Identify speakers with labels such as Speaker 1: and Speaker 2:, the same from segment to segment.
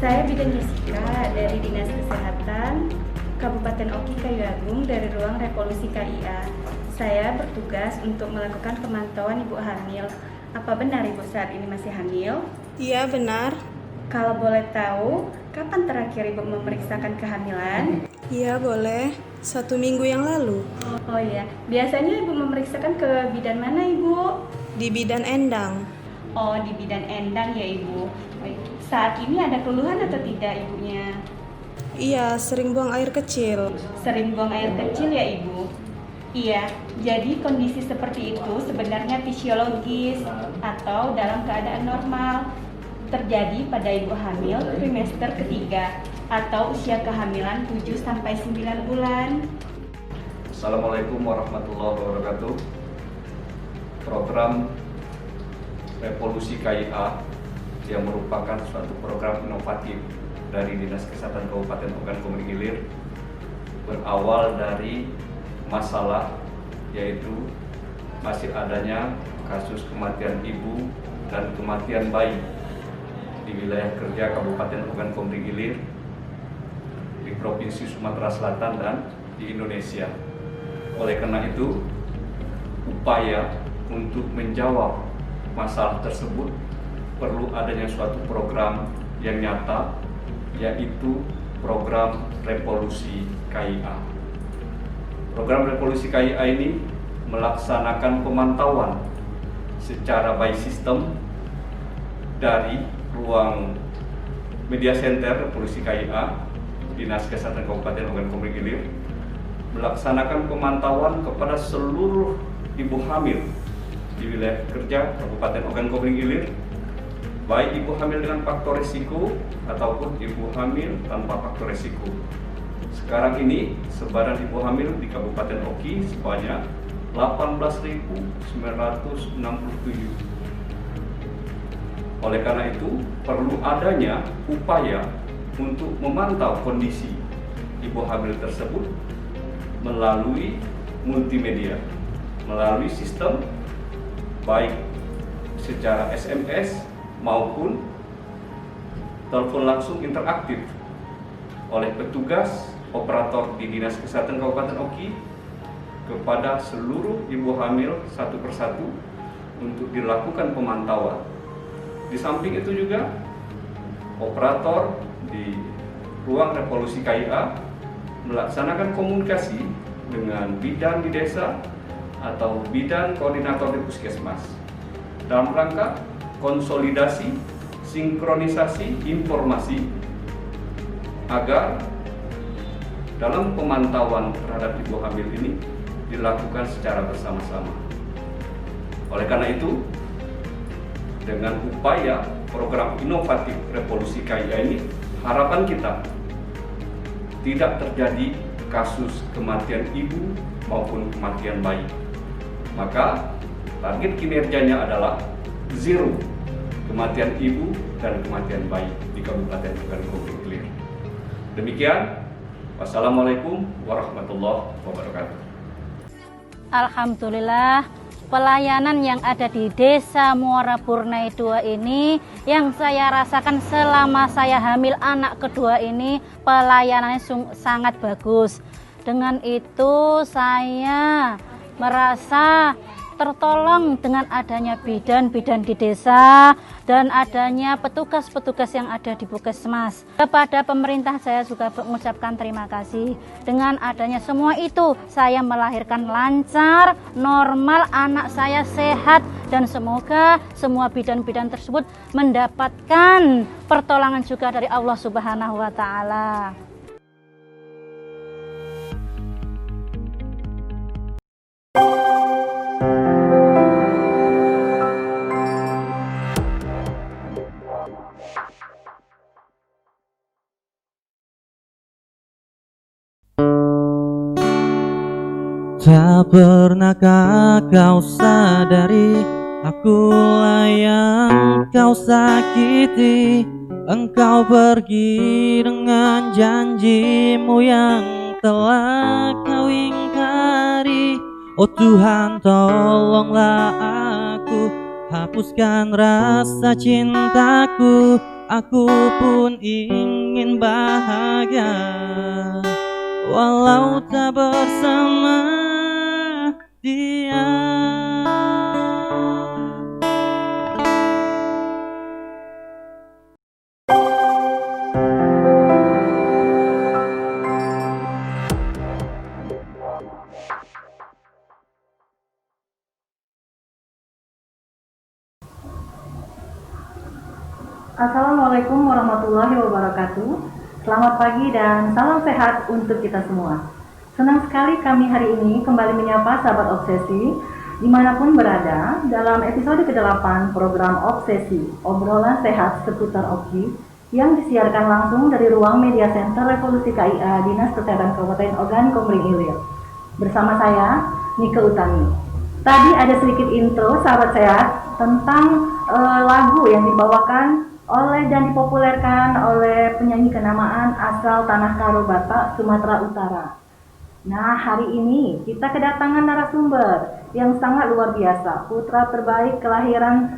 Speaker 1: Saya Bidan Jessica dari Dinas Kesehatan Kabupaten Oki Kayu Agung dari Ruang Revolusi KIA. Saya bertugas untuk melakukan pemantauan ibu hamil. Apa benar ibu saat ini masih hamil?
Speaker 2: Iya, benar.
Speaker 1: Kalau boleh tahu, kapan terakhir ibu memeriksakan kehamilan?
Speaker 2: Iya, boleh. 1 minggu yang lalu.
Speaker 1: Oh iya, biasanya ibu memeriksakan ke bidan mana ibu?
Speaker 2: Di Bidan Endang.
Speaker 1: Oh, di bidan Endang ya ibu. Baik. Saat ini ada keluhan atau tidak ibunya?
Speaker 2: Iya, sering buang air kecil.
Speaker 1: Sering buang air kecil ya ibu? Iya, jadi kondisi seperti itu sebenarnya fisiologis atau dalam keadaan normal. Terjadi pada ibu hamil trimester ketiga atau usia kehamilan 7-9 bulan.
Speaker 3: Assalamualaikum warahmatullahi wabarakatuh. Program Revolusi KIA yang merupakan suatu program inovatif dari Dinas Kesehatan Kabupaten Ogan Komering Ilir berawal dari masalah yaitu masih adanya kasus kematian ibu dan kematian bayi di wilayah kerja Kabupaten Ogan Komering Ilir, di Provinsi Sumatera Selatan dan di Indonesia. Oleh karena itu, upaya untuk menjawab masalah tersebut perlu adanya suatu program yang nyata, yaitu program Revolusi KIA. Program Revolusi KIA ini melaksanakan pemantauan secara by system dari ruang media center Revolusi KIA, Dinas Kesehatan Kabupaten Ogan Komering Ilir, melaksanakan pemantauan kepada seluruh ibu hamil di wilayah kerja Kabupaten Ogan Komering Ilir, baik ibu hamil dengan faktor risiko ataupun ibu hamil tanpa faktor risiko. Sekarang ini sebaran ibu hamil di Kabupaten Oki sebanyak 18.967. Oleh karena itu, perlu adanya upaya untuk memantau kondisi ibu hamil tersebut melalui multimedia, melalui sistem baik secara SMS maupun telepon langsung interaktif oleh petugas operator di Dinas Kesehatan Kabupaten Oki kepada seluruh ibu hamil satu persatu untuk dilakukan pemantauan. Di samping itu juga operator di ruang Revolusi KIA melaksanakan komunikasi dengan bidan di desa atau bidan koordinator di puskesmas dalam rangka konsolidasi, sinkronisasi informasi agar dalam pemantauan terhadap ibu hamil ini dilakukan secara bersama-sama. Oleh karena itu, dengan upaya program inovatif Revolusi KIA ini, harapan kita tidak terjadi kasus kematian ibu maupun kematian bayi. Maka target kinerjanya adalah zero kematian ibu dan kematian bayi di Kabupaten Ogan Komering Ilir. Demikian, wassalamualaikum warahmatullahi wabarakatuh.
Speaker 4: Alhamdulillah, pelayanan yang ada di Desa Muara Burnai 2 ini yang saya rasakan selama saya hamil anak kedua ini, pelayanannya sangat bagus. Dengan itu saya merasa tertolong dengan adanya bidan-bidan di desa dan adanya petugas-petugas yang ada di puskesmas. Kepada pemerintah saya juga mengucapkan terima kasih. Dengan adanya semua itu, saya melahirkan lancar, normal, anak saya sehat, dan semoga semua bidan-bidan tersebut mendapatkan pertolongan juga dari Allah Subhanahu wa Ta'ala.
Speaker 5: Tak pernahkah kau sadari akulah yang kau sakiti? Engkau pergi dengan janjimu yang telah kau ingkari. Oh Tuhan, tolonglah aku, hapuskan rasa cintaku Aku pun ingin bahagia walau tak bersama dia.
Speaker 6: Assalamualaikum warahmatullahi wabarakatuh. Selamat pagi dan salam sehat untuk kita semua. Senang sekali kami hari ini kembali menyapa sahabat obsesi dimanapun berada dalam episode ke-8 program Obsesi, obrolan sehat seputar Oki yang disiarkan langsung dari ruang Media Center Revolusi KIA Dinas Kesehatan Kabupaten Ogan Komering Ilir. Bersama saya, Nike Utami. Tadi ada sedikit intro sahabat sehat tentang lagu yang dibawakan oleh dan dipopulerkan oleh penyanyi kenamaan asal Tanah Karo Batak, Sumatera Utara. Nah, hari ini kita kedatangan narasumber yang sangat luar biasa, putra terbaik kelahiran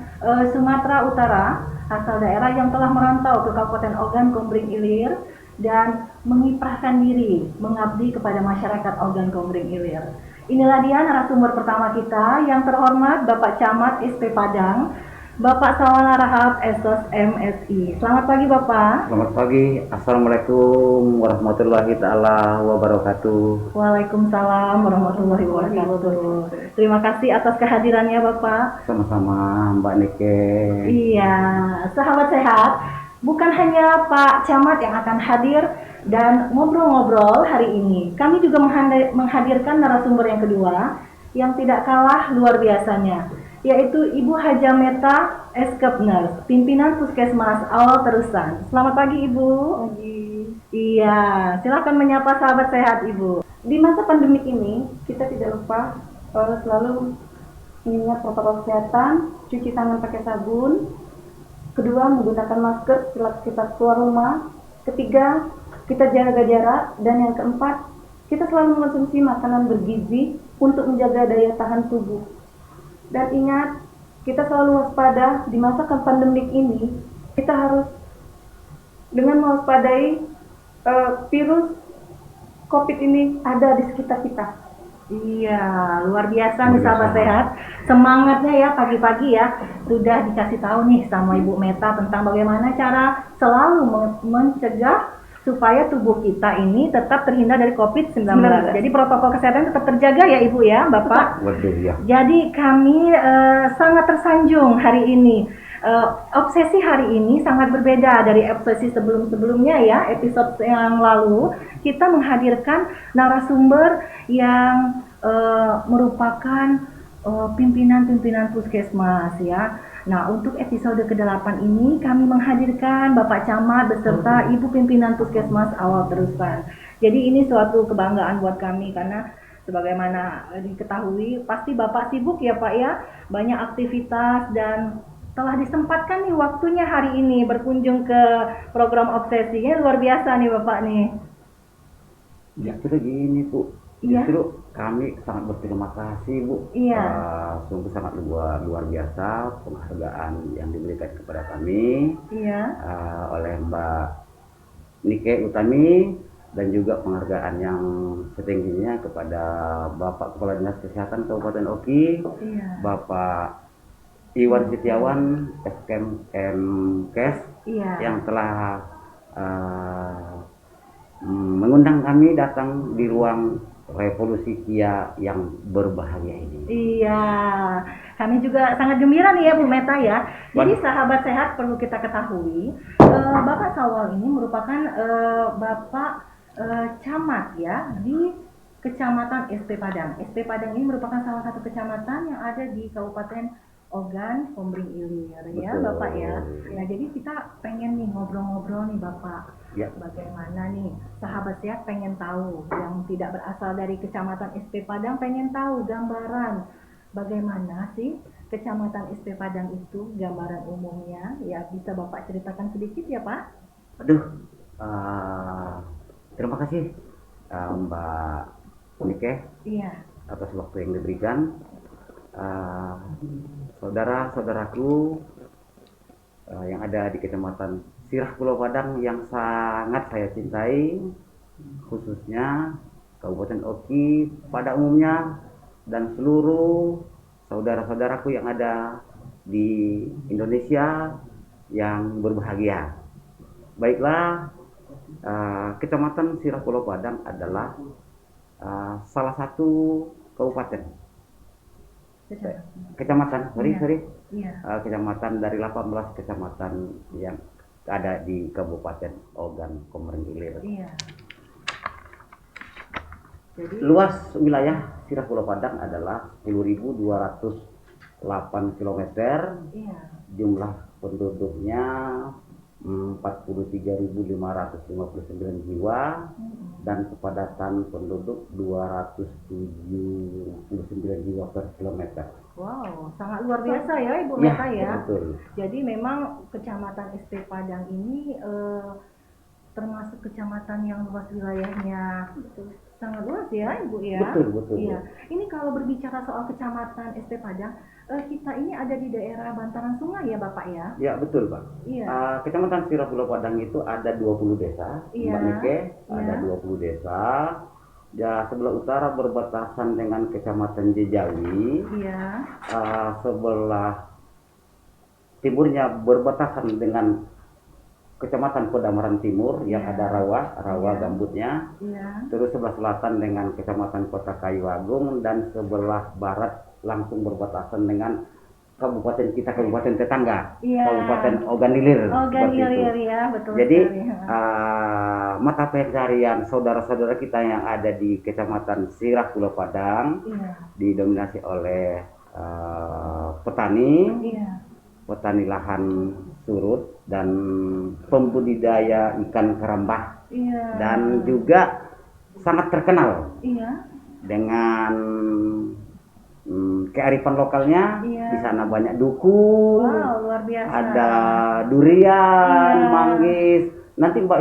Speaker 6: Sumatera Utara, asal daerah yang telah merantau ke Kabupaten Ogan Komering Ilir dan mengiprahkan diri mengabdi kepada masyarakat Ogan Komering Ilir. Inilah dia narasumber pertama kita yang terhormat Bapak Camat SP Padang, Bapak Sawana Rahab Esos MSI. Selamat pagi Bapak.
Speaker 7: Selamat pagi. Assalamualaikum warahmatullahi taala wabarakatuh.
Speaker 6: Waalaikumsalam warahmatullahi wabarakatuh. Terima kasih atas kehadirannya Bapak.
Speaker 7: Sama-sama Mbak Nike.
Speaker 6: Iya, sahabat sehat, bukan hanya Pak Camat yang akan hadir dan ngobrol-ngobrol hari ini. Kami juga menghadirkan narasumber yang kedua yang tidak kalah luar biasanya, yaitu Ibu Haja Meta Eskepners, pimpinan Puskesmas Awal Terusan. Selamat pagi Ibu. Pagi. Iya, silakan menyapa sahabat sehat Ibu. Di masa pandemik ini, kita tidak lupa selalu mengingat protokol kesehatan, cuci tangan pakai sabun. Kedua, menggunakan masker setelah kita keluar rumah. Ketiga, kita jaga jarak. Dan yang keempat, kita selalu mengonsumsi makanan bergizi untuk menjaga daya tahan tubuh. Dan ingat, kita selalu waspada di masa pandemik ini. Kita harus dengan mewaspadai virus COVID ini ada di sekitar kita. Iya, luar biasa nih sahabat sehat. Semangatnya ya pagi-pagi ya. Sudah dikasih tahu nih sama Ibu Meta tentang bagaimana cara selalu mencegah supaya tubuh kita ini tetap terhindar dari COVID-19. Jadi protokol kesehatan tetap terjaga ya Ibu ya, Bapak.
Speaker 7: Waduh ya.
Speaker 6: Jadi kami sangat tersanjung hari ini. Obsesi hari ini sangat berbeda dari obsesi sebelum-sebelumnya ya. Episode yang lalu kita menghadirkan narasumber yang merupakan pimpinan-pimpinan puskesmas ya. Nah, untuk episode ke-8 ini kami menghadirkan Bapak Camat beserta Ibu pimpinan Puskesmas Awal Terusan. Jadi ini suatu kebanggaan buat kami karena sebagaimana diketahui pasti Bapak sibuk ya Pak ya, banyak aktivitas dan telah disempatkan nih waktunya hari ini berkunjung ke program obsesinya luar biasa nih Bapak nih.
Speaker 7: Justru gini Bu,
Speaker 6: Iya.
Speaker 7: justru kami sangat berterima kasih Bu.
Speaker 6: Iya.
Speaker 7: Sungguh sangat luar biasa penghargaan yang diberikan kepada kami
Speaker 6: Iya.
Speaker 7: oleh Mbak Nike Utami, dan juga penghargaan yang setingginya kepada Bapak Kepala Dinas Kesehatan Kabupaten Oki,
Speaker 6: Iya.
Speaker 7: Bapak Iwan Setiawan SKMKes
Speaker 6: Iya.
Speaker 7: yang telah mengundang kami datang di ruang Revolusi KIA yang berbahagia ini.
Speaker 6: Iya, kami juga sangat gembira nih ya Bu Meta ya. Jadi sahabat sehat perlu kita ketahui, Bapak Sawal ini merupakan Bapak Camat ya di Kecamatan SP Padang. SP Padang ini merupakan salah satu kecamatan yang ada di Kabupaten Ogan Komering Ilir ya
Speaker 7: Betul.
Speaker 6: Bapak ya. Nah jadi kita pengen nih ngobrol-ngobrol nih Bapak.
Speaker 7: Ya.
Speaker 6: Bagaimana nih sahabat sehat pengen tahu, yang tidak berasal dari Kecamatan SP Padang pengen tahu gambaran bagaimana sih Kecamatan SP Padang itu, gambaran umumnya ya, bisa Bapak ceritakan sedikit ya Pak?
Speaker 7: Aduh, terima kasih Mbak Nike
Speaker 6: Iya.
Speaker 7: atas waktu yang diberikan. Saudara-saudaraku yang ada di Kecamatan Sirah Pulau Padang yang sangat saya cintai, khususnya Kabupaten Oki pada umumnya dan seluruh saudara-saudaraku yang ada di Indonesia yang berbahagia. Baiklah, Kecamatan Sirah Pulau Padang adalah salah satu kabupaten, kecamatan, kecamatan dari 18 kecamatan yang ada di Kabupaten Ogan Komering Ilir.
Speaker 6: Iya. Jadi
Speaker 7: Luas wilayah Sirah Pulau Padang adalah 10.208 km.
Speaker 6: iya.
Speaker 7: Jumlah penduduknya 43.559 jiwa dan kepadatan penduduk 279 jiwa per kilometer.
Speaker 6: Wow, sangat luar biasa ya Ibu
Speaker 7: Ya,
Speaker 6: Meta ya.
Speaker 7: betul.
Speaker 6: Jadi memang Kecamatan SP Padang ini termasuk kecamatan yang luas wilayahnya. Sangat luas ya Ibu ya.
Speaker 7: Betul.
Speaker 6: Iya. Ini kalau berbicara soal Kecamatan SP Padang, kita ini ada di daerah bantaran sungai ya Bapak ya?
Speaker 7: Ya, betul Pak.
Speaker 6: Iya.
Speaker 7: Kecamatan Sirah Pulau Padang itu ada 20 desa,
Speaker 6: Iya.
Speaker 7: Mbak Nike, ada
Speaker 6: Iya.
Speaker 7: 20 desa. Ya, sebelah utara berbatasan dengan Kecamatan Jejawi,
Speaker 6: Iya.
Speaker 7: sebelah timurnya berbatasan dengan Kecamatan Pedamaran Timur yang
Speaker 6: Iya.
Speaker 7: ada rawa
Speaker 6: Iya.
Speaker 7: gambutnya.
Speaker 6: Iya.
Speaker 7: Terus sebelah selatan dengan Kecamatan Kota Kayu Agung dan sebelah barat langsung berbatasan dengan kabupaten kita, kabupaten tetangga,
Speaker 6: Iya.
Speaker 7: Kabupaten Ogan Ilir.
Speaker 6: Ogan
Speaker 7: seperti itu.
Speaker 6: Ilir ya, betul
Speaker 7: Jadi
Speaker 6: sekali.
Speaker 7: mata pencarian saudara-saudara kita yang ada di Kecamatan Sirah Pulau Padang
Speaker 6: Iya.
Speaker 7: didominasi oleh petani,
Speaker 6: Iya.
Speaker 7: petani lahan surut dan pembudidaya ikan kerambah,
Speaker 6: Iya.
Speaker 7: dan juga sangat terkenal
Speaker 6: Iya.
Speaker 7: dengan kearifan lokalnya.
Speaker 6: Iya.
Speaker 7: Di sana banyak dukun,
Speaker 6: Wow, luar biasa.
Speaker 7: ada durian,
Speaker 6: Iya.
Speaker 7: manggis. Nanti Mbak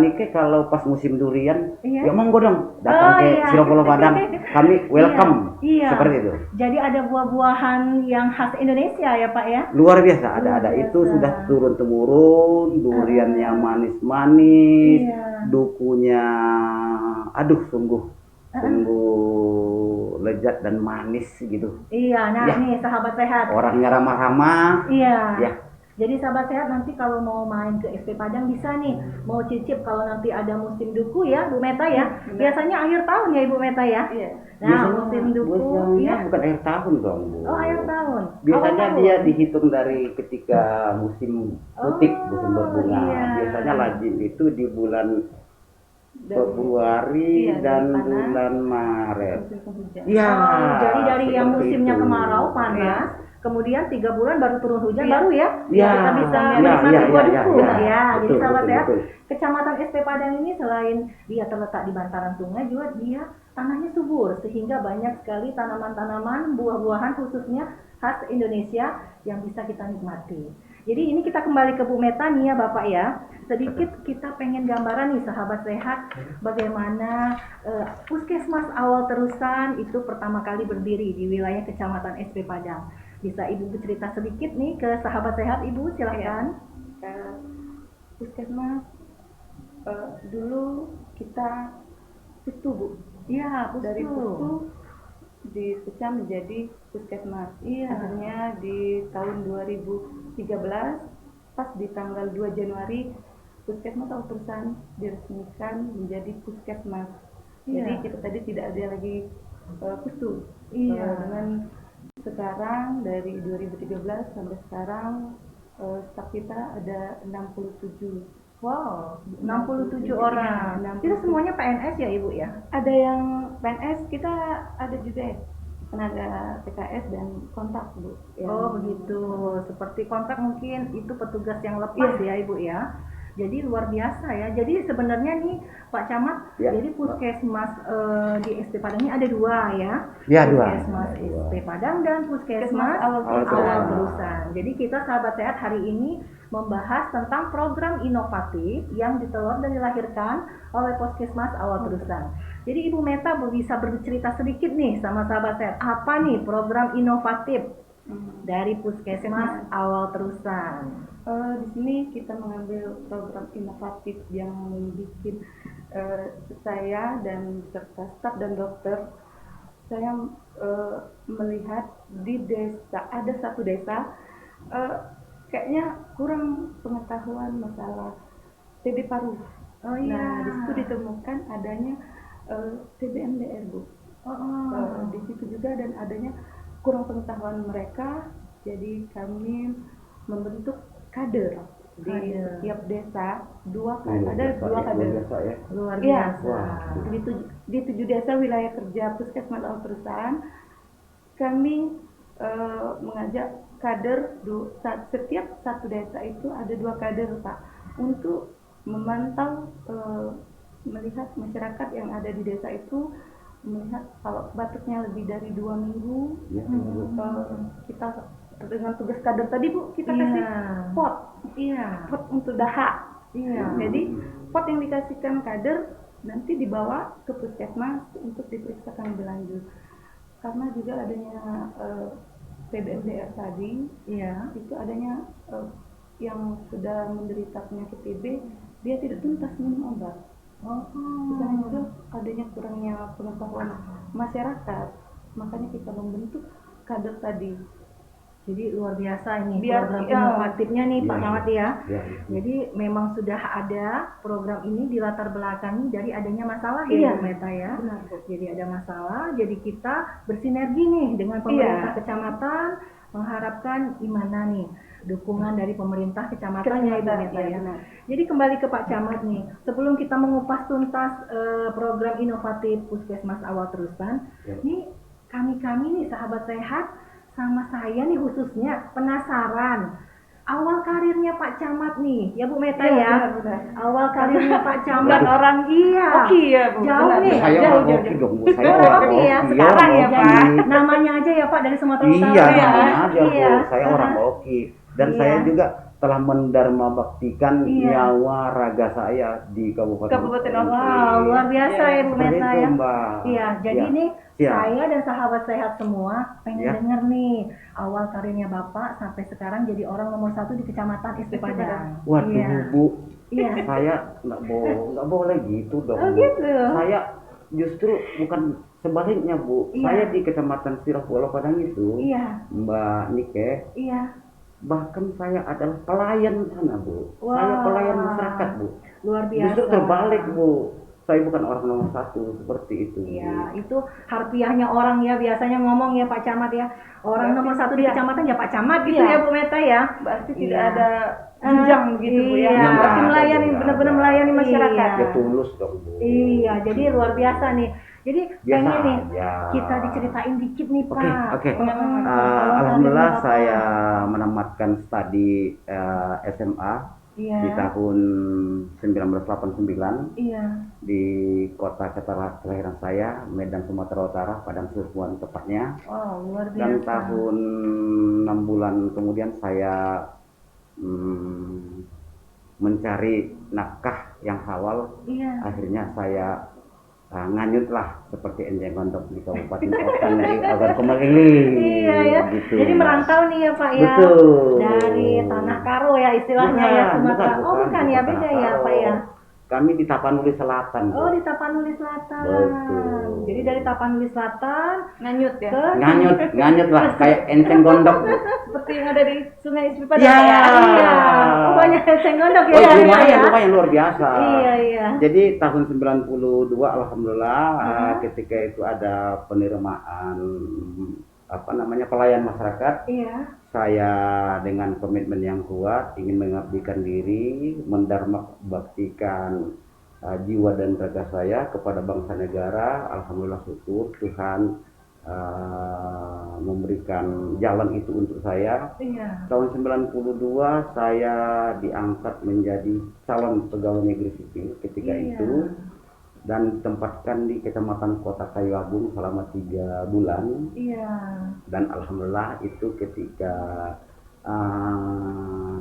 Speaker 7: Nike kalau pas musim durian,
Speaker 6: Iya.
Speaker 7: ya monggo dong datang
Speaker 6: Oh,
Speaker 7: ke
Speaker 6: iya.
Speaker 7: Sirah Pulau Padang. Kami welcome.
Speaker 6: Iya.
Speaker 7: Seperti itu.
Speaker 6: Jadi ada buah-buahan yang khas Indonesia ya Pak ya?
Speaker 7: Luar biasa, ada
Speaker 6: Luar
Speaker 7: itu
Speaker 6: biasa.
Speaker 7: sudah turun temurun, duriannya manis-manis,
Speaker 6: Iya.
Speaker 7: dukunya aduh sungguh lezat dan manis gitu.
Speaker 6: Iya, nah
Speaker 7: Ya.
Speaker 6: nih sahabat sehat.
Speaker 7: Orangnya ramah-ramah.
Speaker 6: Iya.
Speaker 7: Ya.
Speaker 6: Jadi sahabat sehat nanti kalau mau main ke SP Padang bisa nih, mau cicip kalau nanti ada musim duku ya, Bu Meta ya. Biasanya akhir tahun ya Ibu Meta ya. Iya. Nah, musim duku
Speaker 7: biasanya
Speaker 6: ya.
Speaker 7: bukan akhir tahun dong, Bu.
Speaker 6: Oh, akhir tahun.
Speaker 7: Biasanya
Speaker 6: Awal
Speaker 7: dia
Speaker 6: tahun.
Speaker 7: dihitung dari ketika musim putik, musim berbunga.
Speaker 6: iya.
Speaker 7: Biasanya lazim itu di bulan Februari dan bulan Maret. Iya.
Speaker 6: Oh, jadi dari yang
Speaker 7: seperti
Speaker 6: musimnya
Speaker 7: itu.
Speaker 6: kemarau panas, kemudian 3 bulan baru turun hujan baru ya.
Speaker 7: Iya.
Speaker 6: Kita bisa
Speaker 7: Iya,
Speaker 6: menikmati
Speaker 7: iya,
Speaker 6: buah
Speaker 7: iya,
Speaker 6: duku.
Speaker 7: iya.
Speaker 6: Ya, jadi
Speaker 7: Betul,
Speaker 6: sahabat
Speaker 7: betul,
Speaker 6: sehat,
Speaker 7: betul.
Speaker 6: Kecamatan SP Padang ini selain dia terletak di bantaran sungai juga dia tanahnya subur sehingga banyak sekali tanaman-tanaman, buah-buahan khususnya khas Indonesia yang bisa kita nikmati. Jadi ini kita kembali ke Bu Meta nih ya Bapak ya. Sedikit kita pengen gambaran nih sahabat sehat bagaimana Puskesmas Awal Terusan itu pertama kali berdiri di wilayah Kecamatan SP Padang. Bisa Ibu bercerita sedikit nih ke sahabat sehat Ibu, silahkan.
Speaker 8: Puskesmas dulu kita Pustu Bu.
Speaker 6: Iya,
Speaker 8: Dari Pustu dipecah menjadi Puskesmas.
Speaker 6: Iya.
Speaker 8: Akhirnya di tahun 2013 pas di tanggal 2 Januari Puskesmas Awal Terusan diresmikan menjadi Puskesmas.
Speaker 6: Iya.
Speaker 8: Jadi kita tadi tidak ada lagi Pustu.
Speaker 6: Iya.
Speaker 8: Dengan sekarang dari 2013 sampai sekarang staf kita ada 67.
Speaker 6: Wow, 67 orang.
Speaker 8: 67.
Speaker 6: Itu semuanya PNS ya Ibu ya?
Speaker 8: Ada yang PNS, kita ada juga tenaga PKS dan kontak Bu.
Speaker 6: Oh begitu, seperti kontrak mungkin itu petugas yang lepas ya Ibu ya. Jadi luar biasa ya. Jadi sebenarnya nih Pak Camat,
Speaker 7: Ya,
Speaker 6: jadi Puskesmas di SP Padang ini ada dua ya.
Speaker 7: Ya, dua.
Speaker 6: Puskesmas
Speaker 7: Ada dua.
Speaker 6: SP Padang dan Puskesmas
Speaker 8: Awal
Speaker 6: Awal Terusan. Jadi kita sahabat sehat hari ini membahas tentang program inovatif yang ditelur dan dilahirkan oleh Puskesmas Awal Terusan. Jadi Ibu Meta bisa bercerita sedikit nih sama sahabat sehat, apa nih program inovatif dari Puskesmas Awal Terusan.
Speaker 8: Di sini kita mengambil program inovatif yang bikin saya dan serta staf dan dokter. Saya melihat di desa, ada satu desa kayaknya kurang pengetahuan masalah TB paru.
Speaker 6: Oh iya.
Speaker 8: Nah, di situ ditemukan adanya TB MDR, Bu. Di situ juga dan adanya kurang pengetahuan mereka, jadi kami membentuk kader di setiap desa, ada dua kader.
Speaker 6: Luar
Speaker 8: Iya.
Speaker 6: biasa.
Speaker 8: Di 7 desa wilayah kerja Puskesmas Awal Terusan, kami mengajak kader setiap satu desa itu ada 2 kader, Pak, untuk memantau melihat masyarakat yang ada di desa itu, melihat kalau batuknya lebih dari 2 minggu, kita dengan tugas kader tadi, Bu, kita kasih pot untuk dahak. Jadi pot yang dikasihkan kader nanti dibawa ke puskesmas untuk diperiksakan lebih lanjut. Karena juga adanya TB-MDR tadi, itu adanya yang sudah menderita penyakit TB, dia tidak tuntas minum obat. Misalnya juga adanya kurangnya pengetahuan masyarakat, makanya kita membentuk kader tadi.
Speaker 6: Jadi luar biasa ini
Speaker 8: Biar,
Speaker 6: program
Speaker 8: ya.
Speaker 6: inovatifnya nih Pak Camat ya.
Speaker 7: Ya.
Speaker 6: Jadi memang sudah ada program ini di latar belakangi dari adanya masalah ya Bu Meta ya.
Speaker 8: Benar, Bu.
Speaker 6: Jadi ada masalah, jadi kita bersinergi nih dengan pemerintah kecamatan, mengharapkan gimana nih dukungan dari pemerintah kecamatan ya Ibu Meta ya.
Speaker 8: benar.
Speaker 6: Jadi kembali ke Pak Camat nih, sebelum kita mengupas tuntas program inovatif Puskesmas Awal Terusan, nih kami nih sahabat sehat sama saya nih khususnya penasaran awal karirnya Pak Camat nih, ya Bu Meta ya.
Speaker 8: Benar.
Speaker 6: Awal karirnya Pak Camat
Speaker 8: Bukan orang
Speaker 6: Oki
Speaker 8: ya, Bu.
Speaker 6: jauh
Speaker 8: Benar.
Speaker 6: nih.
Speaker 7: Saya
Speaker 6: Jauh,
Speaker 7: orang
Speaker 6: jauh,
Speaker 7: Oki
Speaker 6: jauh.
Speaker 7: dong, Bu. Saya
Speaker 6: Oh,
Speaker 7: orang
Speaker 6: Oki ya,
Speaker 7: Oki.
Speaker 6: sekarang ya
Speaker 7: Oki.
Speaker 6: Pak. Namanya aja ya Pak dari Sumatera Utara.
Speaker 7: Iya,
Speaker 6: ya.
Speaker 7: namanya aja, Bu.
Speaker 6: Iya.
Speaker 7: Saya orang Oki. Dan
Speaker 6: Iya.
Speaker 7: saya juga telah mendharma baktikan
Speaker 6: Iya.
Speaker 7: nyawa raga saya di Kabupaten Oki.
Speaker 6: Wow, luar biasa ya Bu
Speaker 7: Seperti
Speaker 6: Meta
Speaker 7: itu,
Speaker 6: ya.
Speaker 7: Mbak.
Speaker 6: Iya, jadi
Speaker 7: Iya.
Speaker 6: nih
Speaker 7: Iya.
Speaker 6: saya dan sahabat sehat semua pengen
Speaker 7: Iya.
Speaker 6: denger nih awal karirnya Bapak sampai sekarang jadi orang nomor 1 di Kecamatan Isti Padang.
Speaker 7: Waduh,
Speaker 6: Iya.
Speaker 7: Bu.
Speaker 6: Iya.
Speaker 7: Saya nggak boleh gitu dong.
Speaker 6: Oh,
Speaker 7: Bu.
Speaker 6: gitu.
Speaker 7: Saya justru bukan sebaliknya, Bu.
Speaker 6: Iya.
Speaker 7: Saya di Kecamatan Sirahkuala Padang itu,
Speaker 6: Iya.
Speaker 7: Mbak Nike,
Speaker 6: Iya.
Speaker 7: bahkan saya adalah pelayan sana, Bu.
Speaker 6: Wah.
Speaker 7: Saya pelayan masyarakat, Bu.
Speaker 6: Luar biasa.
Speaker 7: Justru terbalik, Bu. Saya bukan orang nomor 1 seperti itu. Bu.
Speaker 6: Iya, itu harfiahnya orang ya biasanya ngomong ya Pak Camat ya. Orang nomor 1 di kecamatan ya Pak Camat gitu
Speaker 8: Iya.
Speaker 6: ya Bu Meta ya.
Speaker 8: Berarti
Speaker 6: Iya.
Speaker 8: tidak ada jenjang begitu, Bu ya.
Speaker 6: Iya.
Speaker 8: Berarti melayani,
Speaker 7: Iya.
Speaker 8: benar-benar melayani masyarakat.
Speaker 6: Iya.
Speaker 7: Ya tulus dong, Bu.
Speaker 6: Iya, jadi luar biasa nih. Jadi
Speaker 7: Biasa
Speaker 6: pengen nih
Speaker 7: aja.
Speaker 6: kita diceritain dikit nih
Speaker 7: Oke,
Speaker 6: Pak.
Speaker 7: oke.
Speaker 6: Pengalaman
Speaker 7: Alhamdulillah
Speaker 6: karirnya Bapak.
Speaker 7: saya menamatkan studi SMA
Speaker 6: Iya.
Speaker 7: di tahun 1989
Speaker 6: Iya.
Speaker 7: di kota kelahiran saya, Medan, Sumatera Utara, Padang Serpong tepatnya.
Speaker 6: Wow, luar biasa.
Speaker 7: Dan tahun 6 bulan kemudian saya mencari nafkah yang halal.
Speaker 6: Iya.
Speaker 7: Akhirnya saya nganyut lah seperti enjeng gondok di Kabupaten Okan di Agar Kemelili.
Speaker 6: Iya ya.
Speaker 7: Gitu.
Speaker 6: Jadi merantau nih ya Pak ya.
Speaker 7: Betul.
Speaker 6: Dari Tanah Karo ya istilahnya ya Sumatera. Bukan ya, beda
Speaker 7: Tanah
Speaker 6: ya
Speaker 7: Karo.
Speaker 6: Pak ya.
Speaker 7: Kami di Tapanuli Selatan.
Speaker 6: Oh,
Speaker 7: Bu.
Speaker 6: di Tapanuli Selatan.
Speaker 7: Betul.
Speaker 6: Jadi dari Tapanuli Selatan
Speaker 8: Nganyut ya.
Speaker 6: ke
Speaker 7: Nganyut lah kayak enceng gondok. Bu.
Speaker 8: Seperti yang ada di Sungai Ispi Padang.
Speaker 7: Ya.
Speaker 6: iya. Oh, banyak enceng gondok ya.
Speaker 7: Oh,
Speaker 6: ya,
Speaker 7: lumayan,
Speaker 6: ya.
Speaker 7: lumayan luar biasa.
Speaker 6: Iya, iya.
Speaker 7: Jadi tahun 92 alhamdulillah ketika itu ada penerimaan pelayan masyarakat.
Speaker 6: Iya.
Speaker 7: Saya dengan komitmen yang kuat ingin mengabdikan diri, mendharma baktikan jiwa dan raga saya kepada bangsa negara. Alhamdulillah syukur Tuhan memberikan jalan itu untuk saya.
Speaker 6: Iya.
Speaker 7: Tahun 92 saya diangkat menjadi calon pegawai negeri sipil ketika
Speaker 6: Iya.
Speaker 7: itu dan ditempatkan di Kecamatan Kota Kayu Agung selama 3 bulan.
Speaker 6: Iya.
Speaker 7: Dan alhamdulillah itu ketika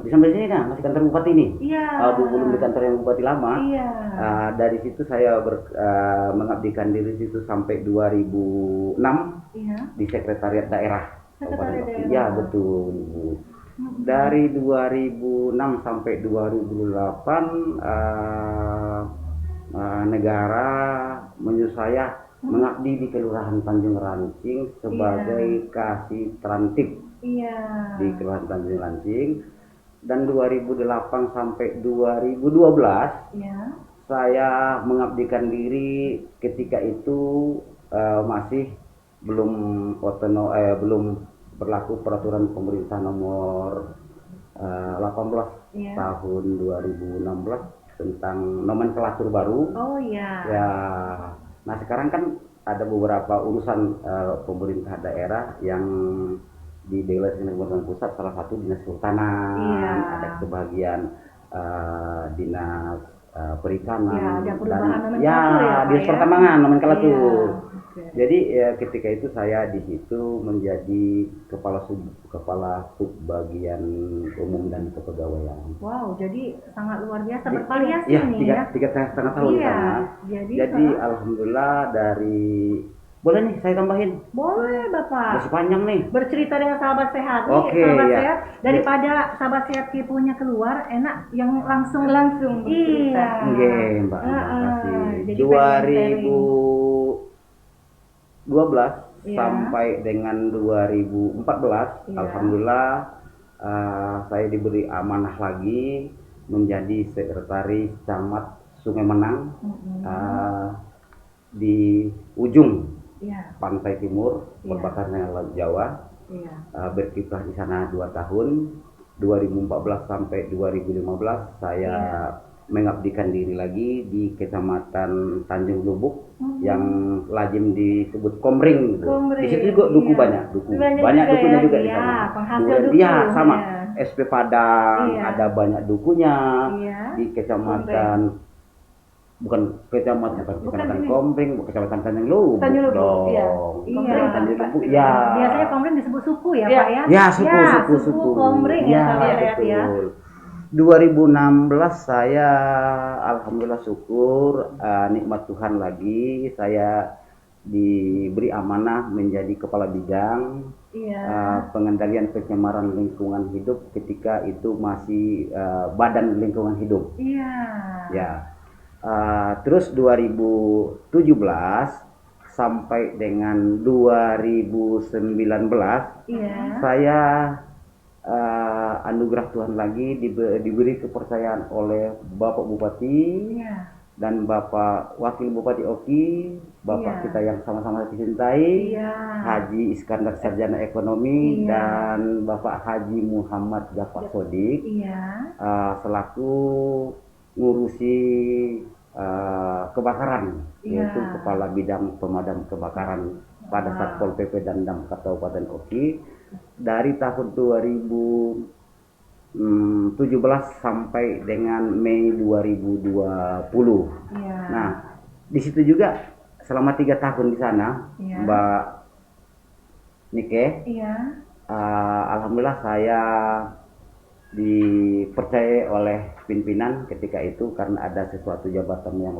Speaker 7: di sampai sini kan masih kantor bupati nih.
Speaker 6: Iya.
Speaker 7: Belum di kantor yang bupati lama.
Speaker 6: Iya.
Speaker 7: Dari situ saya mengabdikan diri situ sampai 2006
Speaker 6: Iya.
Speaker 7: di sekretariat daerah
Speaker 6: Sekretaris
Speaker 7: Oki.
Speaker 6: daerah.
Speaker 7: Ya betul Ibu. Dari 2006 sampai 2008 negara menyuruh saya mengabdi di Kelurahan Tanjung Rancing sebagai kasih transtip
Speaker 6: Iya.
Speaker 7: di Kelurahan Tanjung Rancing. Dan 2008 sampai 2012
Speaker 6: Iya.
Speaker 7: saya mengabdikan diri ketika itu masih belum belum berlaku peraturan pemerintah nomor 18
Speaker 6: Iya.
Speaker 7: tahun 2016 tentang nomenklatur baru.
Speaker 6: Oh iya.
Speaker 7: Ya, nah sekarang kan ada beberapa urusan pemerintah daerah yang di Delegasi Pemerintahan Pusat, salah satu dinas kehutanan,
Speaker 6: Iya.
Speaker 7: ada sebagian dinas perikanan,
Speaker 6: Ya, ada perubahan
Speaker 7: dan
Speaker 6: nomenklatur
Speaker 7: ya,
Speaker 6: ya, Pak,
Speaker 7: dinas
Speaker 6: ya?
Speaker 7: pertambangan nomenklatur.
Speaker 6: Iya. Oke.
Speaker 7: Jadi ketika itu saya di situ menjadi kepala sub bagian umum dan kepegawaian.
Speaker 6: Wow, jadi sangat luar biasa bervariasi
Speaker 7: Ya,
Speaker 6: nih ya.
Speaker 7: tiga setengah tahun di
Speaker 6: Iya.
Speaker 7: sana.
Speaker 6: Jadi
Speaker 7: Alhamdulillah dari boleh nih saya tambahin
Speaker 6: boleh Bapak.
Speaker 7: masih panjang nih.
Speaker 6: Bercerita dengan sahabat sehat nih,
Speaker 7: Oke,
Speaker 6: sahabat
Speaker 7: ya.
Speaker 6: sehat daripada sahabat sehat kipunya keluar, enak yang langsung
Speaker 8: Langsung bercerita.
Speaker 6: Iya.
Speaker 7: Oke Mbak, terima
Speaker 6: Jadi
Speaker 7: kasih. 2012
Speaker 6: Iya.
Speaker 7: sampai dengan 2014,
Speaker 6: Iya.
Speaker 7: alhamdulillah saya diberi amanah lagi menjadi sekretaris camat Sungai Menang di ujung
Speaker 6: Iya.
Speaker 7: pantai timur
Speaker 6: Iya.
Speaker 7: perbatasan dengan Laut Jawa.
Speaker 6: Iya.
Speaker 7: Berkiprah di sana 2 tahun. 2014 sampai 2015 saya mengabdikan diri lagi di Kecamatan Tanjung Lubuk yang lazim disebut Komring gitu.
Speaker 6: Komring,
Speaker 7: Di situ juga duku
Speaker 6: iya.
Speaker 7: banyak,
Speaker 6: Banyak
Speaker 7: banyak
Speaker 6: juga
Speaker 7: dukunya
Speaker 6: ya,
Speaker 7: juga di
Speaker 6: iya,
Speaker 7: sana.
Speaker 6: penghasil duku,
Speaker 7: Iya, sama.
Speaker 6: iya.
Speaker 7: SP Padang
Speaker 6: Iya.
Speaker 7: ada banyak dukunya
Speaker 6: Iya.
Speaker 7: di Kecamatan bukan Kecamatan
Speaker 6: ini.
Speaker 7: Komring, bukan Kecamatan Tanjung Lubuk.
Speaker 6: Tanjung Lubuk,
Speaker 7: dong.
Speaker 6: iya.
Speaker 7: Komring,
Speaker 6: Iya.
Speaker 7: Tanjung Lubuk, ya.
Speaker 6: Biasanya komring disebut suku ya,
Speaker 8: Iya.
Speaker 6: Pak ya?
Speaker 7: Ya, suku
Speaker 6: komring ya, sahabat sehat ya.
Speaker 7: betul. 2016 saya alhamdulillah syukur nikmat Tuhan lagi saya diberi amanah menjadi kepala bidang
Speaker 6: Iya.
Speaker 7: pengendalian pencemaran lingkungan hidup ketika itu masih Badan Lingkungan Hidup.
Speaker 6: Iya.
Speaker 7: Ya. Terus 2017 sampai dengan 2019
Speaker 6: Iya.
Speaker 7: saya anugerah Tuhan lagi diberi kepercayaan oleh Bapak Bupati
Speaker 6: Iya.
Speaker 7: dan Bapak Wakil Bupati Oki, Bapak
Speaker 6: Iya.
Speaker 7: kita yang sama-sama dicintai,
Speaker 6: Iya.
Speaker 7: Haji Iskandar Sarjana Ekonomi
Speaker 6: Iya.
Speaker 7: dan Bapak Haji Muhammad Jafar Sodik
Speaker 6: Iya.
Speaker 7: selaku ngurusi kebakaran,
Speaker 6: Iya.
Speaker 7: yaitu Kepala Bidang Pemadam Kebakaran pada Satpol PP dan Damkar Kabupaten Oki dari tahun 2017 sampai dengan Mei 2020.
Speaker 6: Iya.
Speaker 7: Nah, di situ juga selama 3 tahun di sana,
Speaker 6: Iya.
Speaker 7: Mbak Nike,
Speaker 6: Iya.
Speaker 7: alhamdulillah saya dipercaya oleh pimpinan ketika itu karena ada sesuatu jabatan yang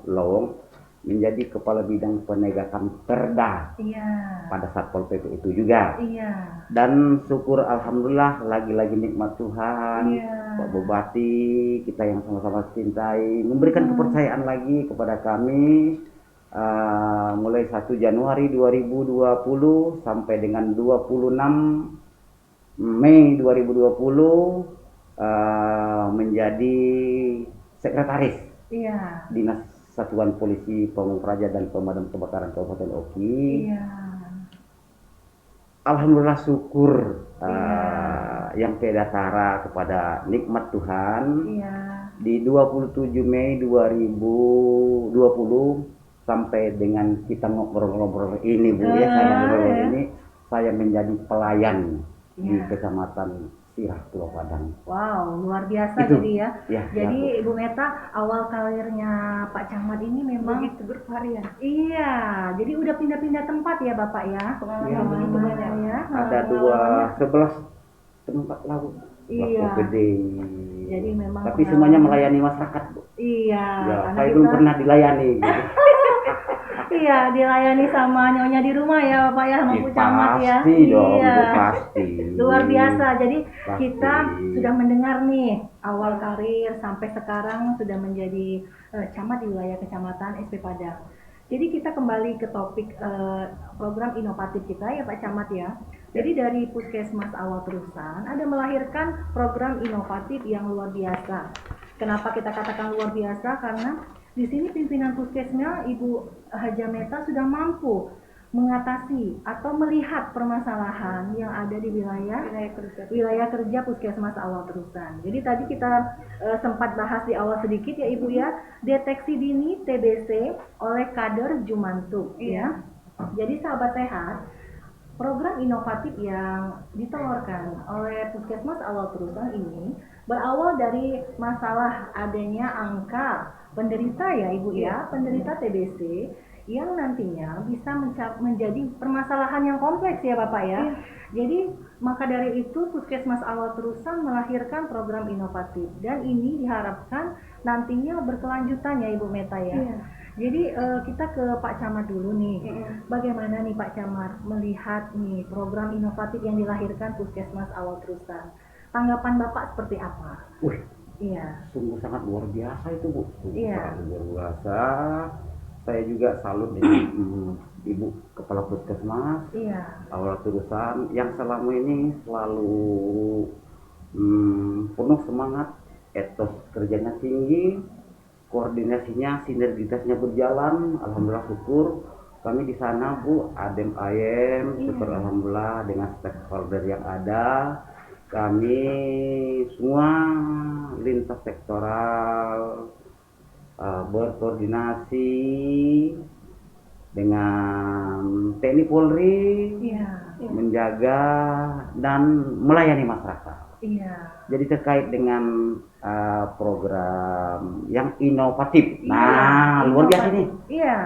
Speaker 7: lowong menjadi kepala bidang penegakan perda
Speaker 6: Iya.
Speaker 7: pada Satpol PP itu juga.
Speaker 6: Iya.
Speaker 7: Dan syukur alhamdulillah lagi-lagi nikmat Tuhan,
Speaker 6: Iya.
Speaker 7: Pak Bupati kita yang sama-sama cintai memberikan kepercayaan lagi kepada kami mulai 1 Januari 2020 sampai dengan 26 Mei 2020 menjadi sekretaris
Speaker 6: Iya.
Speaker 7: Dinas Satuan Polisi Pamung Praja dan Pemadam Kebakaran Kabupaten Oki.
Speaker 6: Iya.
Speaker 7: Alhamdulillah syukur
Speaker 6: Iya.
Speaker 7: yang tiada tara kepada nikmat Tuhan.
Speaker 6: Iya.
Speaker 7: Di 27 Mei 2020 sampai dengan kita ngobrol-ngobrol ini Bu ya, saya ngobrol ini saya menjadi pelayan di
Speaker 6: Iya.
Speaker 7: Kecamatan Sirah Pulau Padang.
Speaker 6: Wow, luar biasa
Speaker 7: Itu.
Speaker 6: jadi ya.
Speaker 7: Ya,
Speaker 6: Jadi Ibu Meta awal karirnya Pak Camat ini memang
Speaker 8: Begitu bervariasi.
Speaker 6: iya, jadi udah pindah-pindah tempat ya Bapak ya.
Speaker 7: Ya,
Speaker 6: Pengalaman ya.
Speaker 7: ada
Speaker 6: Pengalamannya.
Speaker 7: 11 tempat laut.
Speaker 6: Iya.
Speaker 7: Laut gede.
Speaker 6: Jadi memang
Speaker 7: Tapi semuanya melayani masyarakat Bu.
Speaker 6: Iya.
Speaker 7: Ya,
Speaker 6: karena
Speaker 7: saya
Speaker 6: kita-
Speaker 7: belum pernah dilayani. Gitu.
Speaker 6: Iya, dilayani sama nyonya di rumah ya Bapak ya, sama Bu Camat ya.
Speaker 7: Pasti dong,
Speaker 6: Iya.
Speaker 7: Bu, pasti.
Speaker 6: Luar biasa. Jadi
Speaker 7: Pasti.
Speaker 6: kita sudah mendengar nih awal karir sampai sekarang sudah menjadi camat di wilayah Kecamatan SP Padang. Jadi kita kembali ke topik program inovatif kita ya Pak Camat ya. Jadi dari Puskesmas Awal Terusan ada melahirkan program inovatif yang luar biasa. Kenapa kita katakan luar biasa? Karena di sini pimpinan Puskesnya Ibu Hajameta sudah mampu mengatasi atau melihat permasalahan yang ada di wilayah kerja Puskesmas Awal Terusan. Jadi tadi kita sempat bahas di awal sedikit ya Ibu ya, deteksi dini TBC oleh kader Jumantuk ya. Jadi sahabat sehat, program inovatif yang ditelurkan oleh Puskesmas Awal Terusan ini berawal dari masalah adanya angka penderita ya Ibu ya, penderita TBC yang nantinya bisa menjadi permasalahan yang kompleks ya Bapak ya. Jadi maka dari itu Puskesmas Awal Terusan melahirkan program inovatif dan ini diharapkan nantinya berkelanjutan ya Ibu Meta ya. Jadi kita ke Pak Camat dulu nih. Bagaimana nih Pak Camat melihat nih program inovatif yang dilahirkan Puskesmas Awal Terusan? Tanggapan Bapak seperti apa? Iya.
Speaker 7: Sungguh sangat luar biasa itu Bu.
Speaker 6: Iya.
Speaker 7: Luar biasa. Saya juga salut dengan Ibu Kepala Puskesmas Awal Terusan yang selama ini selalu penuh semangat, etos kerjanya tinggi, koordinasinya, sinergitasnya berjalan. Alhamdulillah syukur kami di sana Bu, adem ayem, syukur alhamdulillah dengan stakeholder yang ada. Kami semua lintas sektoral berkoordinasi dengan TNI Polri menjaga dan melayani masyarakat. Jadi terkait dengan program yang inovatif. Luar biasa nih.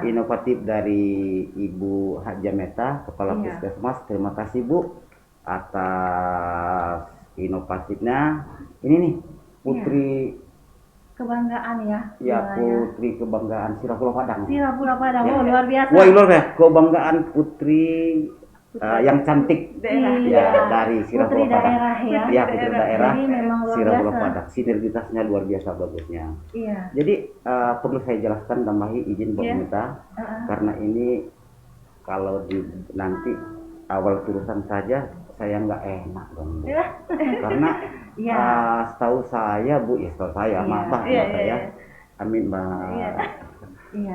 Speaker 7: Inovatif dari Ibu Hajameta, Kepala Puskesmas. Terima kasih Bu atas inovatifnya. Ini nih Putri
Speaker 6: kebanggaan ya.
Speaker 7: Putri kebanggaan Sirapula Padang.
Speaker 6: Sirapula Padang.
Speaker 7: Ya.
Speaker 6: Luar biasa.
Speaker 7: Wah, luar biasa. Kebanggaan Putri yang cantik ya dari Sirapula
Speaker 6: Putri
Speaker 7: Padang.
Speaker 6: daerah ya.
Speaker 7: Ya, putri daerah.
Speaker 6: Jadi memang luar
Speaker 7: Sirapula
Speaker 6: biasa.
Speaker 7: Padang. Sinergitasnya luar biasa bagusnya.
Speaker 6: Iya.
Speaker 7: Jadi perlu saya jelaskan, tambahi izin Bu Mita, karena ini kalau nanti awal tulisan saja saya nggak enak dong Bu. Karena setahu saya Bu, setahu saya maaf saya, amin Mbak.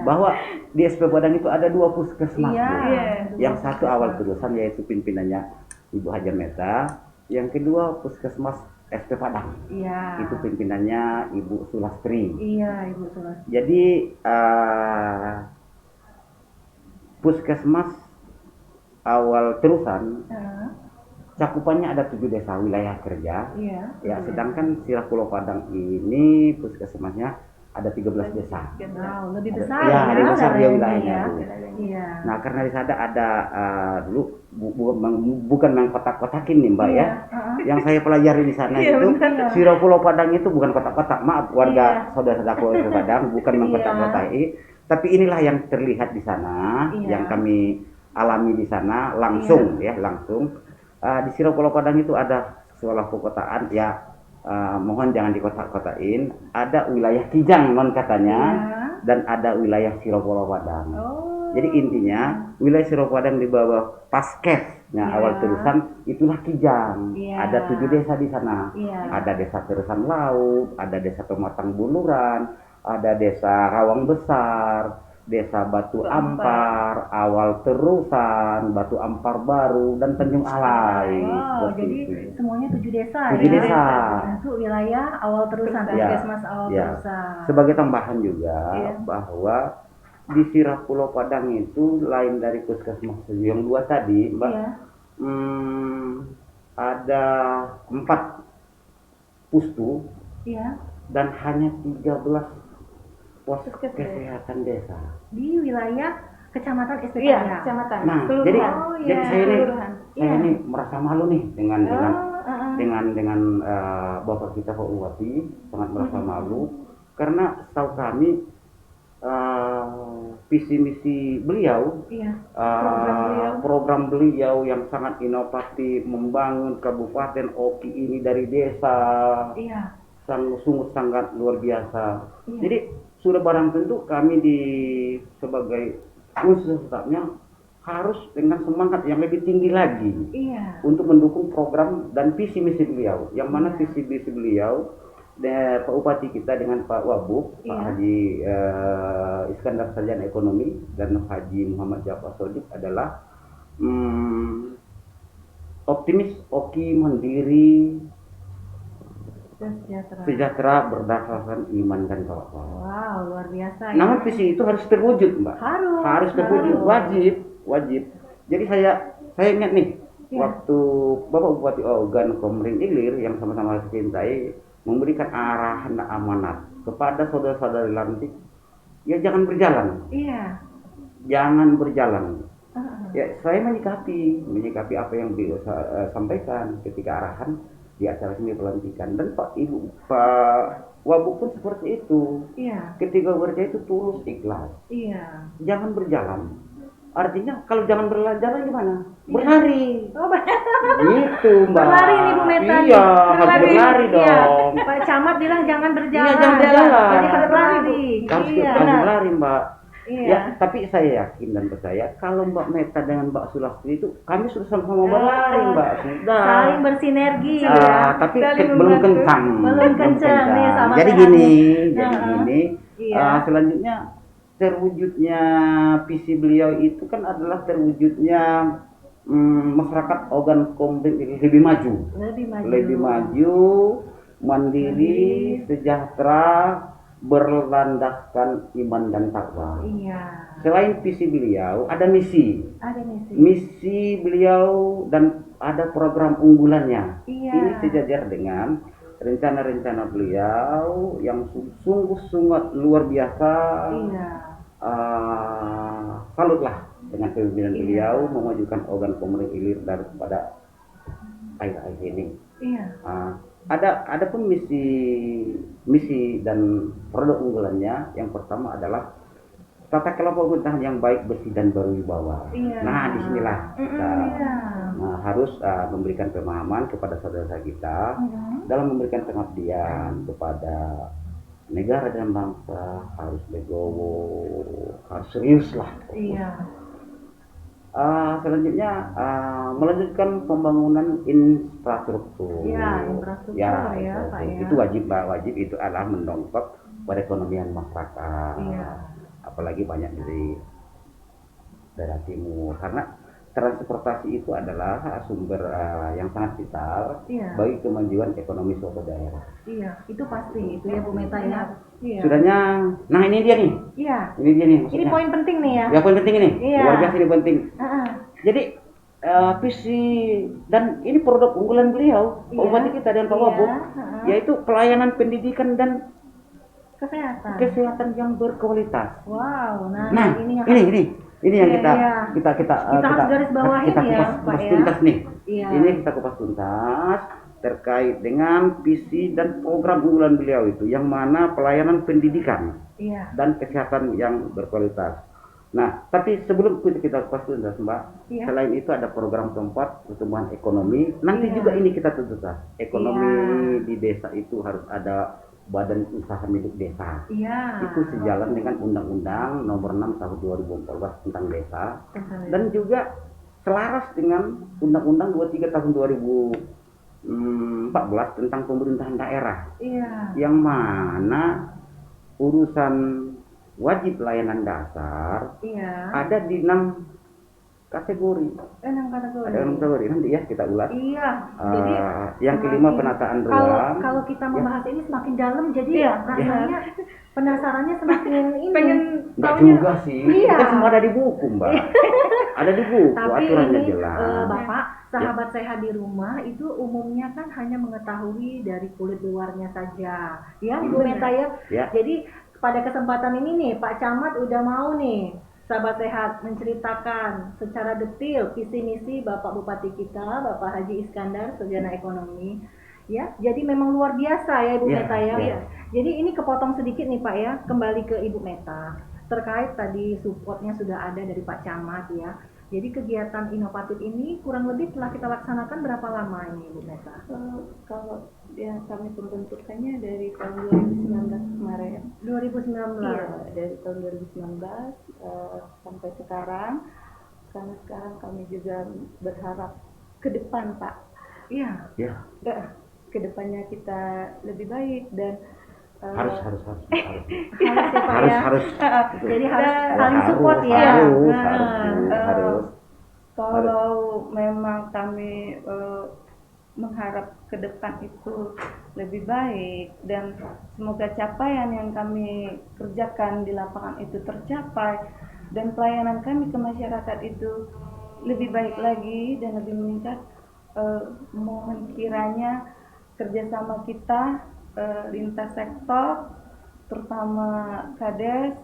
Speaker 7: Bahwa di SP Padang itu ada 2 puskesmas Bu. Yang satu awal tulisan yaitu pimpinannya Ibu Hajameta, yang kedua puskesmas SP Padang. Itu pimpinannya Ibu Sulastri.
Speaker 6: Ibu Sulastri.
Speaker 7: Jadi puskesmas awal terusan cakupannya ada 7 desa wilayah kerja. Ya, sedangkan Sirapula Padang ini puskesmasnya ada 13 desa.
Speaker 6: Lebih besar
Speaker 7: lebih besar dia wilayahnya. Nah, karena di sana ada dulu bukan main kotak-kotakin nih Mbak ya. Yang saya pelajari di sana itu Sirapula Padang itu bukan kotak-kotak. Maaf warga saudara-saudaraku di Padang, bukan main kotak-kotai. Tapi inilah yang terlihat di sana, yang kami alami di sana langsung ya, langsung. Di Sirapula Padang itu ada sekolah perkotaan ya. Mohon jangan dikotak-kotain. Ada wilayah Kijang non katanya, dan ada wilayah Sirapula Padang. Jadi intinya wilayah Sirapula Padang di bawah Paskesnya awal terusan itulah Kijang. Ada 7 desa di sana. Ada desa Terusan Laut, ada desa Pematang Buluran, ada desa Rawang Besar, desa Batu Ampar, Awal Terusan, Batu Ampar Baru, dan Tanjung Alai.
Speaker 6: Jadi semuanya 7 desa
Speaker 7: 7 desa.
Speaker 6: Masuk wilayah Awal Terusan, Puskesmas Awal Terusan.
Speaker 7: Sebagai tambahan juga bahwa di Sirapula Padang itu lain dari puskesmas yang 2 tadi, Mbak. Ada 4 pustu dan hanya 13 pos kesehatan desa
Speaker 6: di wilayah Kecamatan SP Padang.
Speaker 8: Kecamatan.
Speaker 7: Nah, jadi saya ini merasa malu nih dengan Bapak kita Pak Bupati, sangat merasa malu karena setahu kami visi misi beliau,
Speaker 6: Iya.
Speaker 7: program beliau yang sangat inovatif membangun Kabupaten Oki ini dari desa,
Speaker 6: Iya.
Speaker 7: sungguh sangat luar biasa.
Speaker 6: Iya.
Speaker 7: Jadi sudah barang tentu kami sebagai unsur tetapnya harus dengan semangat yang lebih tinggi lagi
Speaker 6: Iya.
Speaker 7: untuk mendukung program dan visi misi beliau. Yang mana
Speaker 6: Iya.
Speaker 7: visi misi beliau Pak Bupati kita dengan Pak Wabub, Pak
Speaker 6: Iya.
Speaker 7: Haji Iskandar Sarjana Ekonomi dan Haji Muhammad Jafar Sodik adalah optimis, oki, mandiri, sejahtera berdasarkan iman dan tawakal.
Speaker 6: Wow, luar biasa ya.
Speaker 7: Namun visi itu harus terwujud, Mbak.
Speaker 6: Harus
Speaker 7: terwujud, wajib. Jadi saya ingat nih,
Speaker 6: Ya.
Speaker 7: waktu Bapak Bupati Ogan Komering Ilir yang sama-sama saya cintai memberikan arahan dan amanat kepada saudara-saudari lantik, ya jangan berjalan,
Speaker 6: Iya.
Speaker 7: jangan berjalan.
Speaker 6: Heeh.
Speaker 7: Ya saya menyikapi apa yang beliau sampaikan ketika arahan di acara seni pelantikan, dan Pak Wabub pun seperti itu.
Speaker 6: Iya.
Speaker 7: Ketika bekerja itu tulus, ikhlas.
Speaker 6: Iya.
Speaker 7: Jangan berjalan. Artinya kalau jangan berjalan gimana? Berlari.
Speaker 6: Oh,
Speaker 7: Gitu, Mbak.
Speaker 6: berlari nih Bu Meta.
Speaker 7: Iya, harus berlari
Speaker 6: Iya.
Speaker 7: dong.
Speaker 6: Pak Camat bilang jangan berjalan.
Speaker 7: Iya, jangan berjalan.
Speaker 6: Jadi harus berlari.
Speaker 7: Harus
Speaker 6: Iya.
Speaker 7: berlari, Mbak.
Speaker 6: Iya.
Speaker 7: Ya, tapi saya yakin dan percaya kalau Mbak Meta dengan Mbak Sulastri itu kami sudah sama-sama berlari, Mbak. Sudah.
Speaker 6: Saling bersinergi ya.
Speaker 7: Tapi
Speaker 6: Saling
Speaker 7: belum
Speaker 6: membantu.
Speaker 7: kencang.
Speaker 6: Belum kencang nih sama
Speaker 7: Jadi
Speaker 6: sehat.
Speaker 7: gini.
Speaker 6: Iya.
Speaker 7: Selanjutnya terwujudnya visi beliau itu kan adalah terwujudnya masyarakat Ogan Komering lebih maju,
Speaker 6: Lebih maju.
Speaker 7: mandiri, sejahtera, berlandaskan iman dan takwa.
Speaker 6: Iya.
Speaker 7: Selain visi beliau, ada misi.
Speaker 6: Ada misi.
Speaker 7: Misi beliau dan ada program unggulannya.
Speaker 6: Iya.
Speaker 7: Ini sejajar dengan rencana-rencana beliau yang sungguh-sungguh luar biasa.
Speaker 6: Iya.
Speaker 7: Salutlah dengan kepemimpinan
Speaker 6: Iya.
Speaker 7: beliau memajukan Ogan Komering Ilir daripada akhir-akhir ini.
Speaker 6: Iya.
Speaker 7: Ada pun misi dan produk unggulannya. Yang pertama adalah tata kelola pemerintahan yang baik, bersih dan berwibawa.
Speaker 6: Iya.
Speaker 7: Nah, disinilah kita
Speaker 6: Iya.
Speaker 7: harus memberikan pemahaman kepada saudara kita dalam memberikan pengabdian kepada negara dan bangsa, harus legowo, harus serius lah.
Speaker 6: Iya.
Speaker 7: Selanjutnya melanjutkan pembangunan infrastruktur.
Speaker 6: Iya, infrastruktur ya, Pak ya.
Speaker 7: Itu wajib, Mbak. Wajib, itu adalah mendongkrak perekonomian masyarakat.
Speaker 6: Iya.
Speaker 7: Apalagi banyak dari daerah timur, karena transportasi itu adalah sumber yang sangat vital
Speaker 6: Iya.
Speaker 7: bagi kemajuan ekonomi suatu daerah.
Speaker 6: Iya, itu pasti itu ya Bu Meta ya. Iya.
Speaker 7: Sudahnya, nah ini dia nih.
Speaker 6: Iya.
Speaker 7: Ini dia nih
Speaker 6: Ini
Speaker 7: maksudnya.
Speaker 6: poin penting nih ya.
Speaker 7: Ya, poin penting ini.
Speaker 6: Iya.
Speaker 7: Luar biasa ini penting.
Speaker 6: Heeh.
Speaker 7: Jadi visi dan ini produk unggulan beliau, Pak
Speaker 6: Iya.
Speaker 7: Bupati kita dan Pak
Speaker 6: Iya,
Speaker 7: Wabub,
Speaker 6: heeh.
Speaker 7: yaitu pelayanan pendidikan dan
Speaker 6: Kesehatan.
Speaker 7: kesehatan yang berkualitas.
Speaker 6: Wow, nah,
Speaker 7: Nah,
Speaker 6: ini yang
Speaker 7: ini yang
Speaker 6: Iya,
Speaker 7: kita,
Speaker 6: iya.
Speaker 7: kita
Speaker 6: harus garis bawahin
Speaker 7: kita
Speaker 6: ya,
Speaker 7: kupas
Speaker 6: Pak ya.
Speaker 7: tuntas nih.
Speaker 6: Iya.
Speaker 7: Ini kita kupas tuntas terkait dengan visi dan program unggulan beliau itu, yang mana pelayanan pendidikan
Speaker 6: Iya.
Speaker 7: dan kesehatan yang berkualitas. Nah, tapi sebelum kita kupas tuntas, Mbak,
Speaker 6: Iya.
Speaker 7: selain itu ada program tempat pertumbuhan ekonomi. Nanti
Speaker 6: Iya.
Speaker 7: juga ini kita tuntas. Ekonomi
Speaker 6: Iya.
Speaker 7: di desa itu harus ada badan usaha milik desa.
Speaker 6: Iya.
Speaker 7: Itu sejalan dengan Undang-Undang Nomor 6 Tahun 2014 tentang desa,
Speaker 6: Kesehatan.
Speaker 7: dan juga selaras dengan Undang-Undang 23 Tahun 2014 tentang pemerintahan daerah,
Speaker 6: Iya.
Speaker 7: yang mana urusan wajib layanan dasar
Speaker 6: Iya.
Speaker 7: ada di 6 kategori.
Speaker 6: Enam kategori.
Speaker 7: Ada 6 kategori, nanti ya kita ulas.
Speaker 6: Iya. Jadi
Speaker 7: Yang kelima
Speaker 6: semakin-
Speaker 7: penataan
Speaker 6: kalau
Speaker 7: ruang.
Speaker 6: kalau kita membahas ini semakin dalam, jadi
Speaker 8: Iya.
Speaker 6: rasanya penasarannya semakin ini.
Speaker 8: Pengen
Speaker 7: Enggak
Speaker 8: taunya.
Speaker 7: juga sih.
Speaker 6: Iya.
Speaker 7: Kan semua ada di buku, Mbak. Ada di buku,
Speaker 6: Tapi
Speaker 7: aturannya
Speaker 6: ini
Speaker 7: jelas.
Speaker 6: Bapak, sahabat sehat di rumah itu umumnya kan hanya mengetahui dari kulit luarnya saja, ya Bu
Speaker 7: Benar.
Speaker 6: Meta ya.
Speaker 7: Ya.
Speaker 6: Jadi pada kesempatan ini nih Pak Camat udah mau nih sahabat sehat menceritakan secara detail visi misi Bapak Bupati kita, Bapak Haji Iskandar Sarjana Ekonomi. Ya, jadi memang luar biasa ya Ibu
Speaker 7: Ya,
Speaker 6: Meta ya.
Speaker 7: ya.
Speaker 6: Jadi ini kepotong sedikit nih Pak ya, kembali ke Ibu Meta. terkait tadi supportnya sudah ada dari Pak Camat ya. Jadi kegiatan inovatif ini kurang lebih telah kita laksanakan berapa lama ini, Bu Meta?
Speaker 8: Kalau ya kami pembentukannya dari tahun 2019 kemarin.
Speaker 6: 2019.
Speaker 8: Iya, dari tahun 2019 sampai sekarang. Karena sekarang kami juga berharap ke depan, Pak.
Speaker 6: Iya.
Speaker 7: Ya,
Speaker 8: Ke depannya kita lebih baik dan
Speaker 7: harus
Speaker 6: Harus ya Pak ya.
Speaker 7: harus.
Speaker 6: Jadi harus
Speaker 8: Dan-
Speaker 6: saling support ya.
Speaker 7: Harus,
Speaker 6: Nah,
Speaker 7: harus.
Speaker 8: kalau memang kami mengharap ke depan itu lebih baik dan semoga capaian yang kami kerjakan di lapangan itu tercapai dan pelayanan kami ke masyarakat itu lebih baik lagi dan lebih meningkat. Mohon kiranya kerjasama kita lintas sektor terutama Kades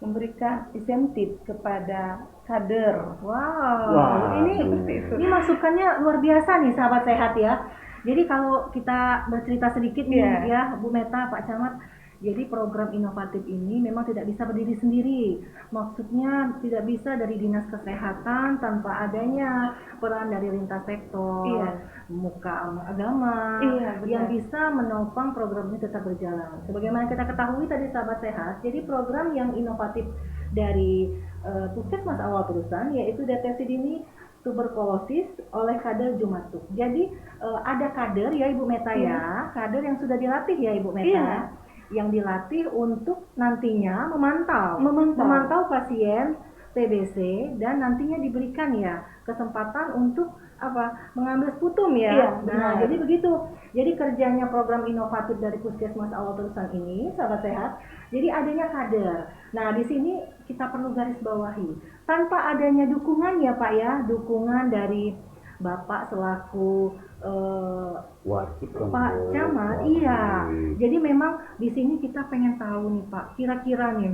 Speaker 8: memberikan insentif kepada kader.
Speaker 6: wow.
Speaker 7: Wah,
Speaker 6: Ini masukannya luar biasa nih sahabat sehat ya. Jadi kalau kita bercerita sedikit nih
Speaker 8: Iya.
Speaker 6: ya Bu Meta, Pak Camat. Jadi program inovatif ini memang tidak bisa berdiri sendiri. Maksudnya tidak bisa dari Dinas Kesehatan tanpa adanya peran dari lintas sektor,
Speaker 8: Iya.
Speaker 6: muka agama,
Speaker 8: Iya, benar.
Speaker 6: yang bisa menopang program ini tetap berjalan. Sebagaimana kita ketahui tadi sahabat sehat, jadi program yang inovatif dari Puskesmas Awal Perusahaan yaitu deteksi dini tuberkulosis oleh kader Jumatuk. Jadi ada kader ya Ibu Meta ya, kader yang sudah dilatih ya Ibu Meta.
Speaker 8: Iya.
Speaker 6: Yang dilatih untuk nantinya memantau pasien TBC dan nantinya diberikan ya kesempatan untuk mengambil sputum ya.
Speaker 8: Iya,
Speaker 6: Nah,
Speaker 8: benar.
Speaker 6: jadi begitu. Jadi kerjanya program inovatif dari Puskesmas Awal Perusahaan ini, sahabat sehat, jadi adanya kader. Nah, di sini kita perlu garis bawahi. Tanpa adanya dukungan ya Pak ya, dukungan dari Bapak selaku
Speaker 7: Wajib dong,
Speaker 6: Pak
Speaker 7: Bu.
Speaker 6: Camat,
Speaker 7: Wajib.
Speaker 6: iya. Jadi memang di sini kita pengen tahu nih Pak, kira-kira nih,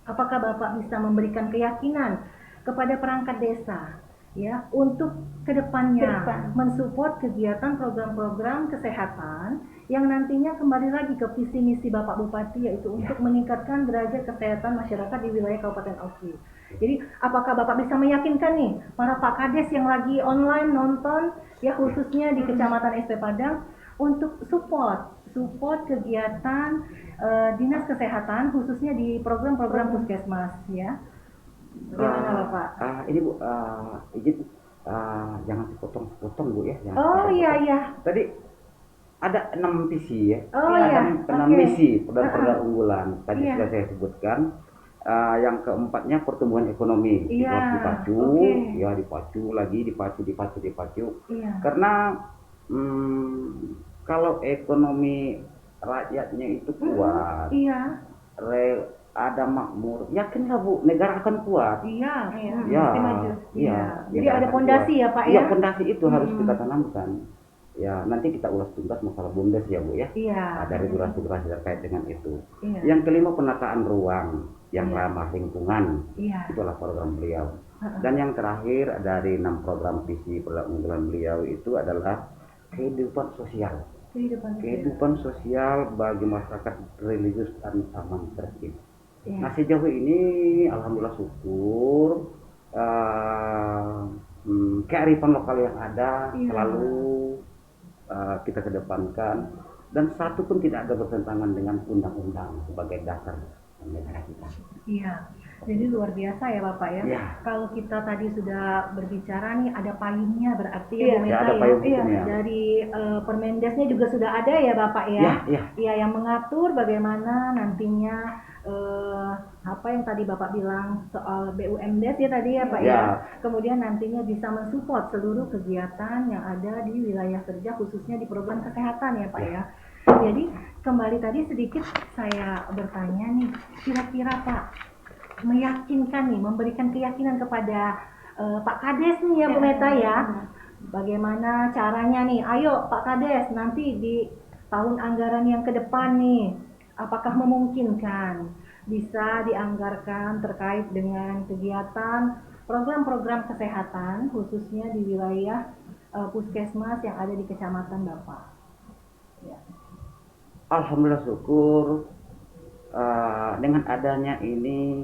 Speaker 6: apakah Bapak bisa memberikan keyakinan kepada perangkat desa, ya, untuk kedepannya
Speaker 8: Kedepan.
Speaker 6: mensupport kegiatan program-program kesehatan yang nantinya kembali lagi ke visi misi Bapak Bupati yaitu untuk meningkatkan derajat kesehatan masyarakat di wilayah Kabupaten Oki. Jadi apakah Bapak bisa meyakinkan nih para Pak Kades yang lagi online nonton ya khususnya di Kecamatan SP Padang untuk support kegiatan Dinas Kesehatan khususnya di program-program Puskesmas ya. Gimana Bapak?
Speaker 7: Ini Bu, izin jangan sepotong-sepotong Bu ya. jangan
Speaker 6: Oh
Speaker 7: sepotong-sepotong.
Speaker 6: iya.
Speaker 7: Tadi ada 6 visi ya.
Speaker 6: Oh
Speaker 7: ada
Speaker 6: iya.
Speaker 7: 6
Speaker 6: Oke.
Speaker 7: misi program unggulan. Tadi
Speaker 6: Iya.
Speaker 7: sudah saya sebutkan. Yang keempatnya pertumbuhan ekonomi.
Speaker 6: Iya,
Speaker 7: Harus dipacu,
Speaker 6: oke.
Speaker 7: ya dipacu lagi, dipacu.
Speaker 6: Iya.
Speaker 7: Karena kalau ekonomi rakyatnya itu kuat,
Speaker 6: Iya.
Speaker 7: ada makmur, yakinlah Bu, negara akan kuat.
Speaker 6: Iya.
Speaker 7: Ya,
Speaker 6: Pasti maju.
Speaker 7: iya.
Speaker 6: Jadi
Speaker 7: negara
Speaker 6: ada
Speaker 7: akan
Speaker 6: pondasi
Speaker 7: kuat.
Speaker 6: ya Pak
Speaker 7: Iya,
Speaker 6: ya.
Speaker 7: pondasi itu harus kita tanamkan. Ya, nanti kita ulas tuntas masalah BUMDes ya Bu ya.
Speaker 6: Iya.
Speaker 7: Ada regulasi-regulasi terkait dengan itu.
Speaker 6: Iya.
Speaker 7: Yang kelima penataan ruang yang
Speaker 6: Iya.
Speaker 7: ramah lingkungan.
Speaker 6: Iya.
Speaker 7: Itulah program beliau. Dan yang terakhir dari 6 program visi program unggulan beliau itu adalah kehidupan sosial. Kehidupan sosial bagi masyarakat religius dan aman tertib.
Speaker 6: Iya.
Speaker 7: Nah sejauh ini alhamdulillah syukur kearifan lokal yang ada
Speaker 6: Iya.
Speaker 7: selalu kita kedepankan dan satu pun tidak ada bertentangan dengan undang-undang sebagai dasar negara kita.
Speaker 6: Iya. Jadi luar biasa ya Bapak ya.
Speaker 7: Iya.
Speaker 6: Kalau kita tadi sudah berbicara nih ada payungnya berarti ya
Speaker 8: Iya.
Speaker 6: Bu
Speaker 7: Ya,
Speaker 6: Meta
Speaker 7: ada
Speaker 6: ya.
Speaker 7: payung
Speaker 6: Iya.
Speaker 7: hukumnya.
Speaker 6: Dari Permendesnya juga sudah ada ya Bapak ya.
Speaker 7: Ya.
Speaker 6: Iya, yang mengatur bagaimana nantinya apa yang tadi Bapak bilang soal BUMDes ya tadi ya Pak ya.
Speaker 7: Ya.
Speaker 6: Kemudian nantinya bisa mensupport seluruh kegiatan yang ada di wilayah kerja khususnya di program kesehatan ya Pak ya. Jadi kembali tadi sedikit saya bertanya nih, kira-kira Pak meyakinkan nih, memberikan keyakinan kepada Pak Kades nih ya Bu Meta ya. Bagaimana caranya nih? Ayo Pak Kades, nanti di tahun anggaran yang ke depan nih, apakah memungkinkan bisa dianggarkan terkait dengan kegiatan program-program kesehatan khususnya di wilayah Puskesmas yang ada di Kecamatan Bapak? Ya.
Speaker 7: Alhamdulillah syukur dengan adanya ini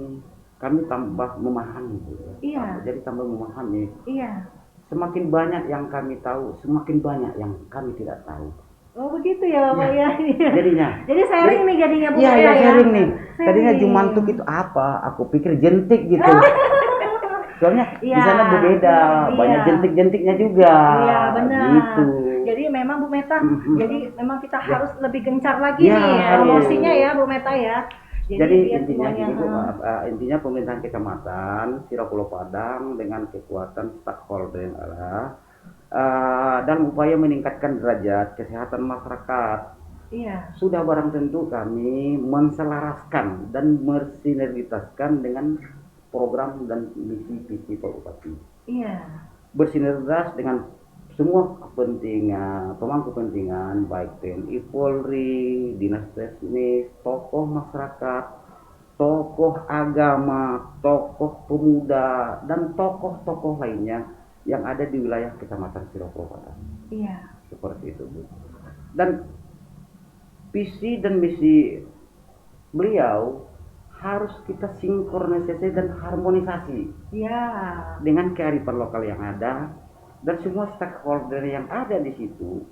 Speaker 7: kami tambah memahami, Bu.
Speaker 6: Iya.
Speaker 7: Jadi tambah memahami.
Speaker 6: Iya.
Speaker 7: Semakin banyak yang kami tahu, semakin banyak yang kami tidak tahu.
Speaker 6: Oh begitu ya Bapak ya.
Speaker 7: Jadinya.
Speaker 6: Jadi sharing nih jadinya Bu
Speaker 7: Iya,
Speaker 6: ya.
Speaker 7: sharing nih.
Speaker 6: Sharing.
Speaker 7: Tadinya jumantuk itu apa? Aku pikir jentik gitu. Soalnya di
Speaker 6: Iya.
Speaker 7: sana berbeda,
Speaker 6: Iya.
Speaker 7: banyak jentik-jentiknya juga.
Speaker 6: Iya benar.
Speaker 7: Gitu.
Speaker 6: Jadi memang Bu Meta, jadi memang kita
Speaker 7: Ya.
Speaker 6: harus lebih gencar lagi
Speaker 7: Ya,
Speaker 6: nih
Speaker 7: harus.
Speaker 6: promosinya ya Bu Meta ya.
Speaker 7: Jadi
Speaker 6: biar
Speaker 7: intinya
Speaker 6: semuanya,
Speaker 7: gini Bu, intinya pemerintahan kecamatan Sirah Pulau Padang dengan kekuatan stakeholder yang ada dalam upaya meningkatkan derajat kesehatan masyarakat.
Speaker 6: Iya.
Speaker 7: Sudah barang tentu kami menselaraskan dan bersinergitaskan dengan program dan misi visi Pak Bupati.
Speaker 6: Iya.
Speaker 7: Bersinergitas dengan semua kepentingan, pemangku kepentingan baik TNI, Polri, dinas teknis, tokoh masyarakat, tokoh agama, tokoh pemuda, dan tokoh-tokoh lainnya yang ada di wilayah Kecamatan Sirah Pulau Padang.
Speaker 6: Iya.
Speaker 7: Seperti itu, Bu. Dan visi dan misi beliau harus kita sinkronisasi dan harmonisasi
Speaker 6: Iya.
Speaker 7: dengan kearifan lokal yang ada, dan semua stakeholder yang ada di situ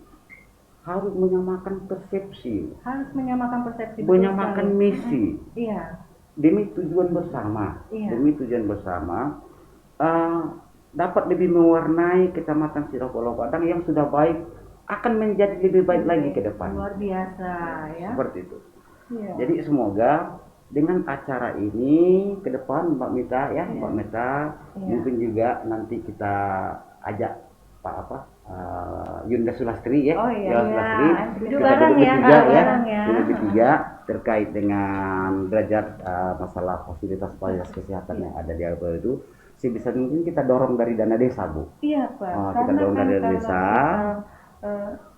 Speaker 7: harus menyamakan persepsi,
Speaker 6: Harus menyamakan persepsi. betul
Speaker 7: menyamakan
Speaker 6: sekali.
Speaker 7: misi
Speaker 6: Iya.
Speaker 7: demi tujuan bersama.
Speaker 6: Iya.
Speaker 7: Demi tujuan bersama dapat lebih mewarnai Kecamatan Sirah Pulau Padang yang sudah baik akan menjadi lebih baik lagi ke depan.
Speaker 6: Luar biasa ya.
Speaker 7: Seperti itu.
Speaker 6: Iya.
Speaker 7: Jadi semoga dengan acara ini ke depan Mbak Mita ya,
Speaker 6: Iya.
Speaker 7: Mbak Mita
Speaker 6: Iya.
Speaker 7: mungkin juga nanti kita ajak Yunda Sulastri ya.
Speaker 6: Oh iya.
Speaker 7: Yunda Sulastri.
Speaker 6: Duduk
Speaker 7: Kita
Speaker 6: bareng
Speaker 7: duduk
Speaker 6: ya.
Speaker 7: bertiga ya.
Speaker 6: Bareng ya.
Speaker 7: Duduk bertiga terkait dengan derajat masalah fasilitas kesehatan yang ada di Alpo itu. Sebisa mungkin kita dorong dari dana desa, Bu.
Speaker 6: Iya Pak.
Speaker 7: Kita dorong dari dana desa.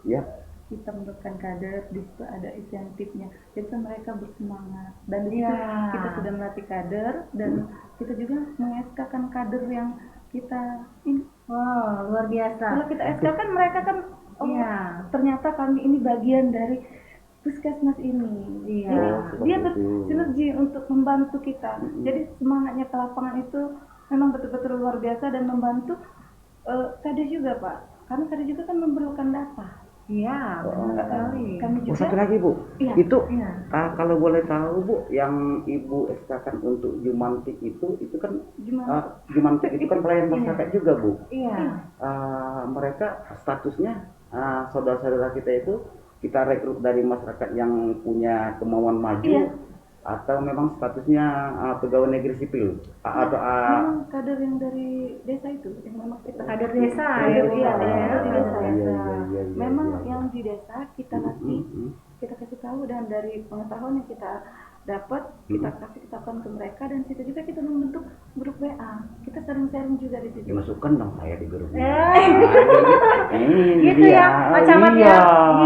Speaker 7: Ya.
Speaker 8: Kita mendapatkan kader, di situ ada insentifnya, jadi kan mereka bersemangat, dan di situ
Speaker 6: Iya.
Speaker 8: kita sudah melatih kader, dan kita juga mengeskakan kader yang kita ini.
Speaker 6: Wow, luar biasa.
Speaker 8: Kalau kita SK kan mereka kan, oh
Speaker 6: Iya.
Speaker 8: ternyata kami ini bagian dari puskesmas ini.
Speaker 6: Iya.
Speaker 8: Jadi
Speaker 7: seperti
Speaker 8: dia
Speaker 7: itu.
Speaker 8: bersinergi untuk membantu kita. Jadi semangatnya ke lapangan itu memang betul-betul luar biasa dan membantu kader juga Pak. Karena kader juga kan memerlukan data.
Speaker 6: Iya, benar sekali.
Speaker 8: Kami juga.
Speaker 7: Satu lagi, Bu.
Speaker 8: Iya,
Speaker 7: Itu
Speaker 8: iya.
Speaker 7: kalau boleh tahu, Bu, yang Ibu SK-kan untuk Jumantik itu kan
Speaker 8: Gimana?
Speaker 7: Jumantik itu kan pelayan masyarakat juga, Bu.
Speaker 6: Iya.
Speaker 7: Mereka statusnya saudara-saudara kita itu kita rekrut dari masyarakat yang punya kemauan maju.
Speaker 8: Iya.
Speaker 7: Atau memang statusnya pegawai negeri sipil atau
Speaker 8: Memang kader yang dari desa itu yang memang kita
Speaker 6: Kader desa
Speaker 8: kader,
Speaker 6: ya,
Speaker 8: iya,
Speaker 6: Bu.
Speaker 8: kader di desa.
Speaker 7: Iya,
Speaker 8: Memang
Speaker 7: iya.
Speaker 8: yang di desa kita latih, kita kasih tahu, dan dari pengetahuan yang kita dapat kita kasihkan ke mereka, dan situ juga kita membentuk grup WA, kita sharing juga di situ.
Speaker 7: Dimasukkan dong saya di grup.
Speaker 6: Gitu ya, Pak Camat ya.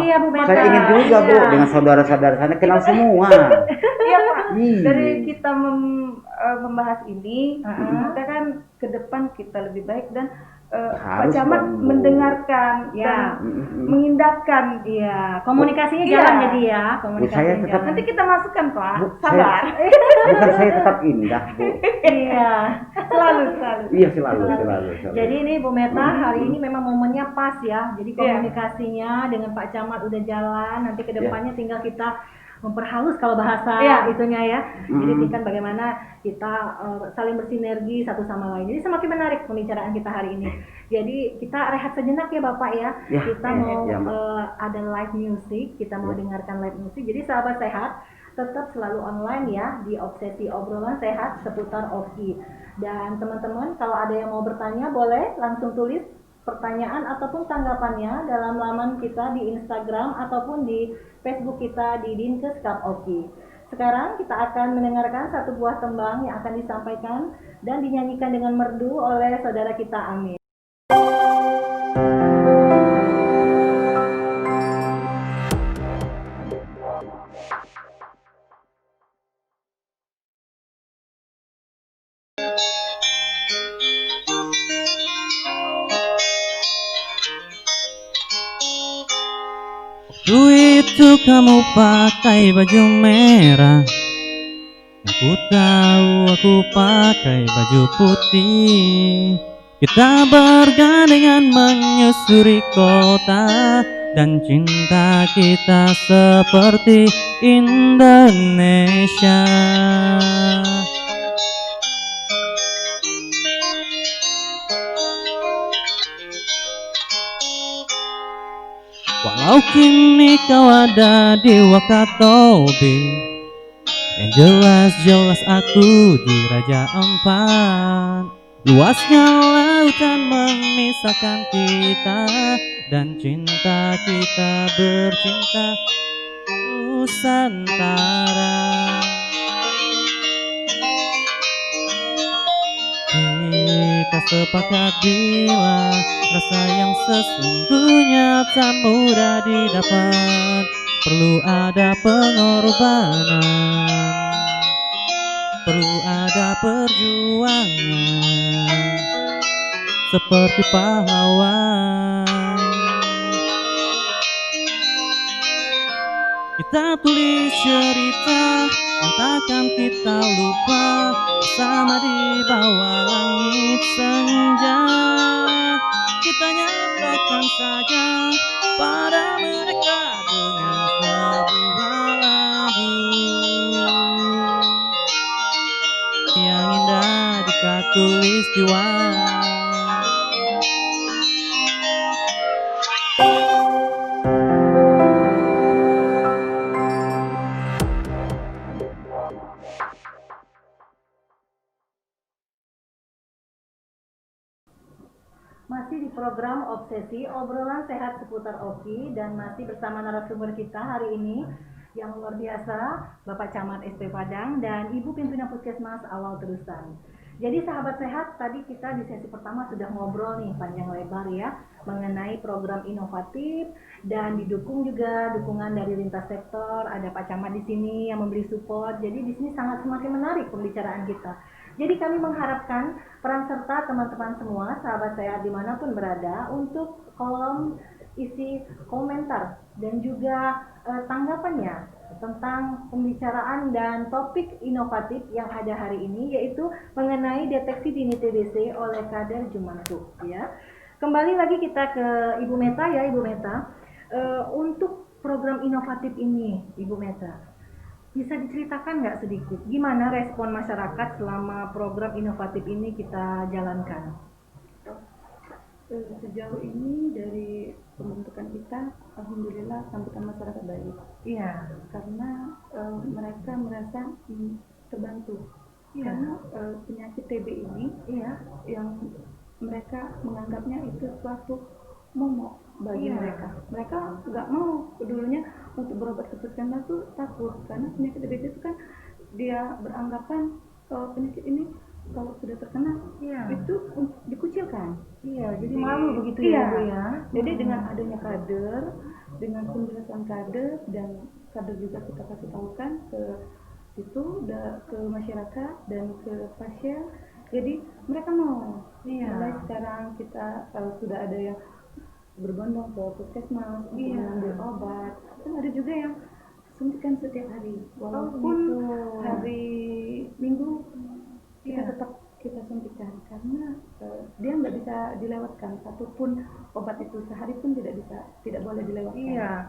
Speaker 6: Iya, Bu Meta.
Speaker 7: Saya ingin juga, Bu,
Speaker 6: Iya.
Speaker 7: dengan saudara-saudara sana kenal semua.
Speaker 8: Iya Pak,
Speaker 7: Iya.
Speaker 8: dari kita membahas ini, maka kan ke depan kita lebih baik, dan Pak
Speaker 7: Harus
Speaker 8: Camat
Speaker 7: dong, Bu.
Speaker 8: mendengarkan
Speaker 6: Ya.
Speaker 8: dan mengindahkan.
Speaker 6: Iya, komunikasinya
Speaker 8: Iya.
Speaker 6: jalan jadi ya,
Speaker 7: Bu, saya
Speaker 6: komunikasinya
Speaker 7: tetap
Speaker 6: jalan.
Speaker 8: Nanti kita masukkan Pak,
Speaker 7: Bu,
Speaker 8: sabar.
Speaker 7: Bukan saya tetap indah, Bu.
Speaker 6: Iya.
Speaker 8: selalu.
Speaker 7: Iya, selalu.
Speaker 6: Jadi ini Bu Meta hari ini memang momennya pas ya. Jadi
Speaker 8: Iya.
Speaker 6: komunikasinya dengan Pak Camat udah jalan. Nanti ke depannya tinggal kita memperhalus kalau bahasa
Speaker 8: Iya.
Speaker 6: itunya ya. Jadi kan bagaimana kita saling bersinergi satu sama lain. Jadi semakin menarik pembicaraan kita hari ini. Jadi kita rehat sejenak ya Bapak ya.
Speaker 7: Ya.
Speaker 6: Kita mau
Speaker 7: Ya, Mbak.
Speaker 6: ada live music. Kita mau
Speaker 7: Ya.
Speaker 6: dengarkan live music. Jadi sahabat sehat tetap selalu online ya di Obsesi Obrolan Sehat seputar OKI. Dan teman-teman kalau ada yang mau bertanya boleh langsung tulis pertanyaan ataupun tanggapannya dalam laman kita di Instagram ataupun di Facebook kita di Dinkes Kap Oki. Sekarang kita akan mendengarkan satu buah tembang yang akan disampaikan dan dinyanyikan dengan merdu oleh saudara kita Amin.
Speaker 5: Waktu itu kamu pakai baju merah, Aku tahu aku pakai baju putih. Kita bergandengan menyusuri kota, dan cinta kita seperti Indonesia. Walau kini kau ada di Wakatobi, yang jelas-jelas aku di Raja Ampat. Luasnya lautan memisahkan kita, dan cinta kita bercinta Nusantara. Kita sepakat bila rasa yang sesungguhnya tak mudah didapat, perlu ada pengorbanan, perlu ada perjuangan, seperti pahlawan. Kita tulis cerita yang takkan kita lupa, bersama di bawah langit senja. Kita nyatakan saja pada mereka dengan sebuah lagu yang indah di khatulistiwa.
Speaker 6: Masih di program Obsesi, obrolan sehat seputar OKI, dan masih bersama narasumber kita hari ini yang luar biasa, Bapak Camat SP Padang dan Ibu Pimpinan Puskesmas Awal Terusan. Jadi sahabat sehat, tadi kita di sesi pertama sudah ngobrol nih panjang lebar ya mengenai program inovatif, dan didukung juga dukungan dari lintas sektor. Ada Pak Camat di sini yang memberi support. Jadi di sini sangat semakin menarik pembicaraan kita. Jadi kami mengharapkan peran serta teman-teman semua, sahabat sehat dimanapun berada, untuk kolom isi komentar dan juga tanggapannya tentang pembicaraan dan topik inovatif yang ada hari ini, yaitu mengenai deteksi dini TBC oleh kader Jumansu. Ya, kembali lagi kita ke Ibu Meta ya, Ibu Meta. Untuk program inovatif ini, Ibu Meta, bisa diceritakan nggak sedikit gimana respon masyarakat selama program inovatif ini kita jalankan?
Speaker 8: Sejauh ini dari pembentukan kita, alhamdulillah sambutan masyarakat baik.
Speaker 6: Iya,
Speaker 8: Karena mereka merasa terbantu.
Speaker 6: Iya.
Speaker 8: Karena penyakit TB ini,
Speaker 6: iya,
Speaker 8: yang mereka menganggapnya itu suatu momok bagi
Speaker 6: Iya.
Speaker 8: mereka. Mereka nggak mau dulunya untuk berobat ke puskesmas tuh takut, karena penyakit TBC itu kan dia beranggapan penyakit ini kalau sudah terkena
Speaker 6: Iya.
Speaker 8: itu dikucilkan.
Speaker 6: Iya, jadi malu begitu
Speaker 8: Iya.
Speaker 6: ya, Bu ya.
Speaker 8: Jadi dengan adanya kader, dengan penjelasan kader, dan kader juga kita kasih tahukan ke itu ke masyarakat dan ke pasien, jadi mereka mau.
Speaker 6: Iya.
Speaker 8: Mulai sekarang kita sudah ada yang berbondong ke puskesmas untuk
Speaker 6: Iya.
Speaker 8: mengambil obat, dan ada juga yang suntikan setiap hari, walaupun
Speaker 6: gitu.
Speaker 8: hari Minggu kita
Speaker 6: Iya.
Speaker 8: tetap kita suntikan, karena dia nggak bisa dilewatkan, satupun obat itu sehari pun tidak boleh dilewatkan.
Speaker 6: Iya.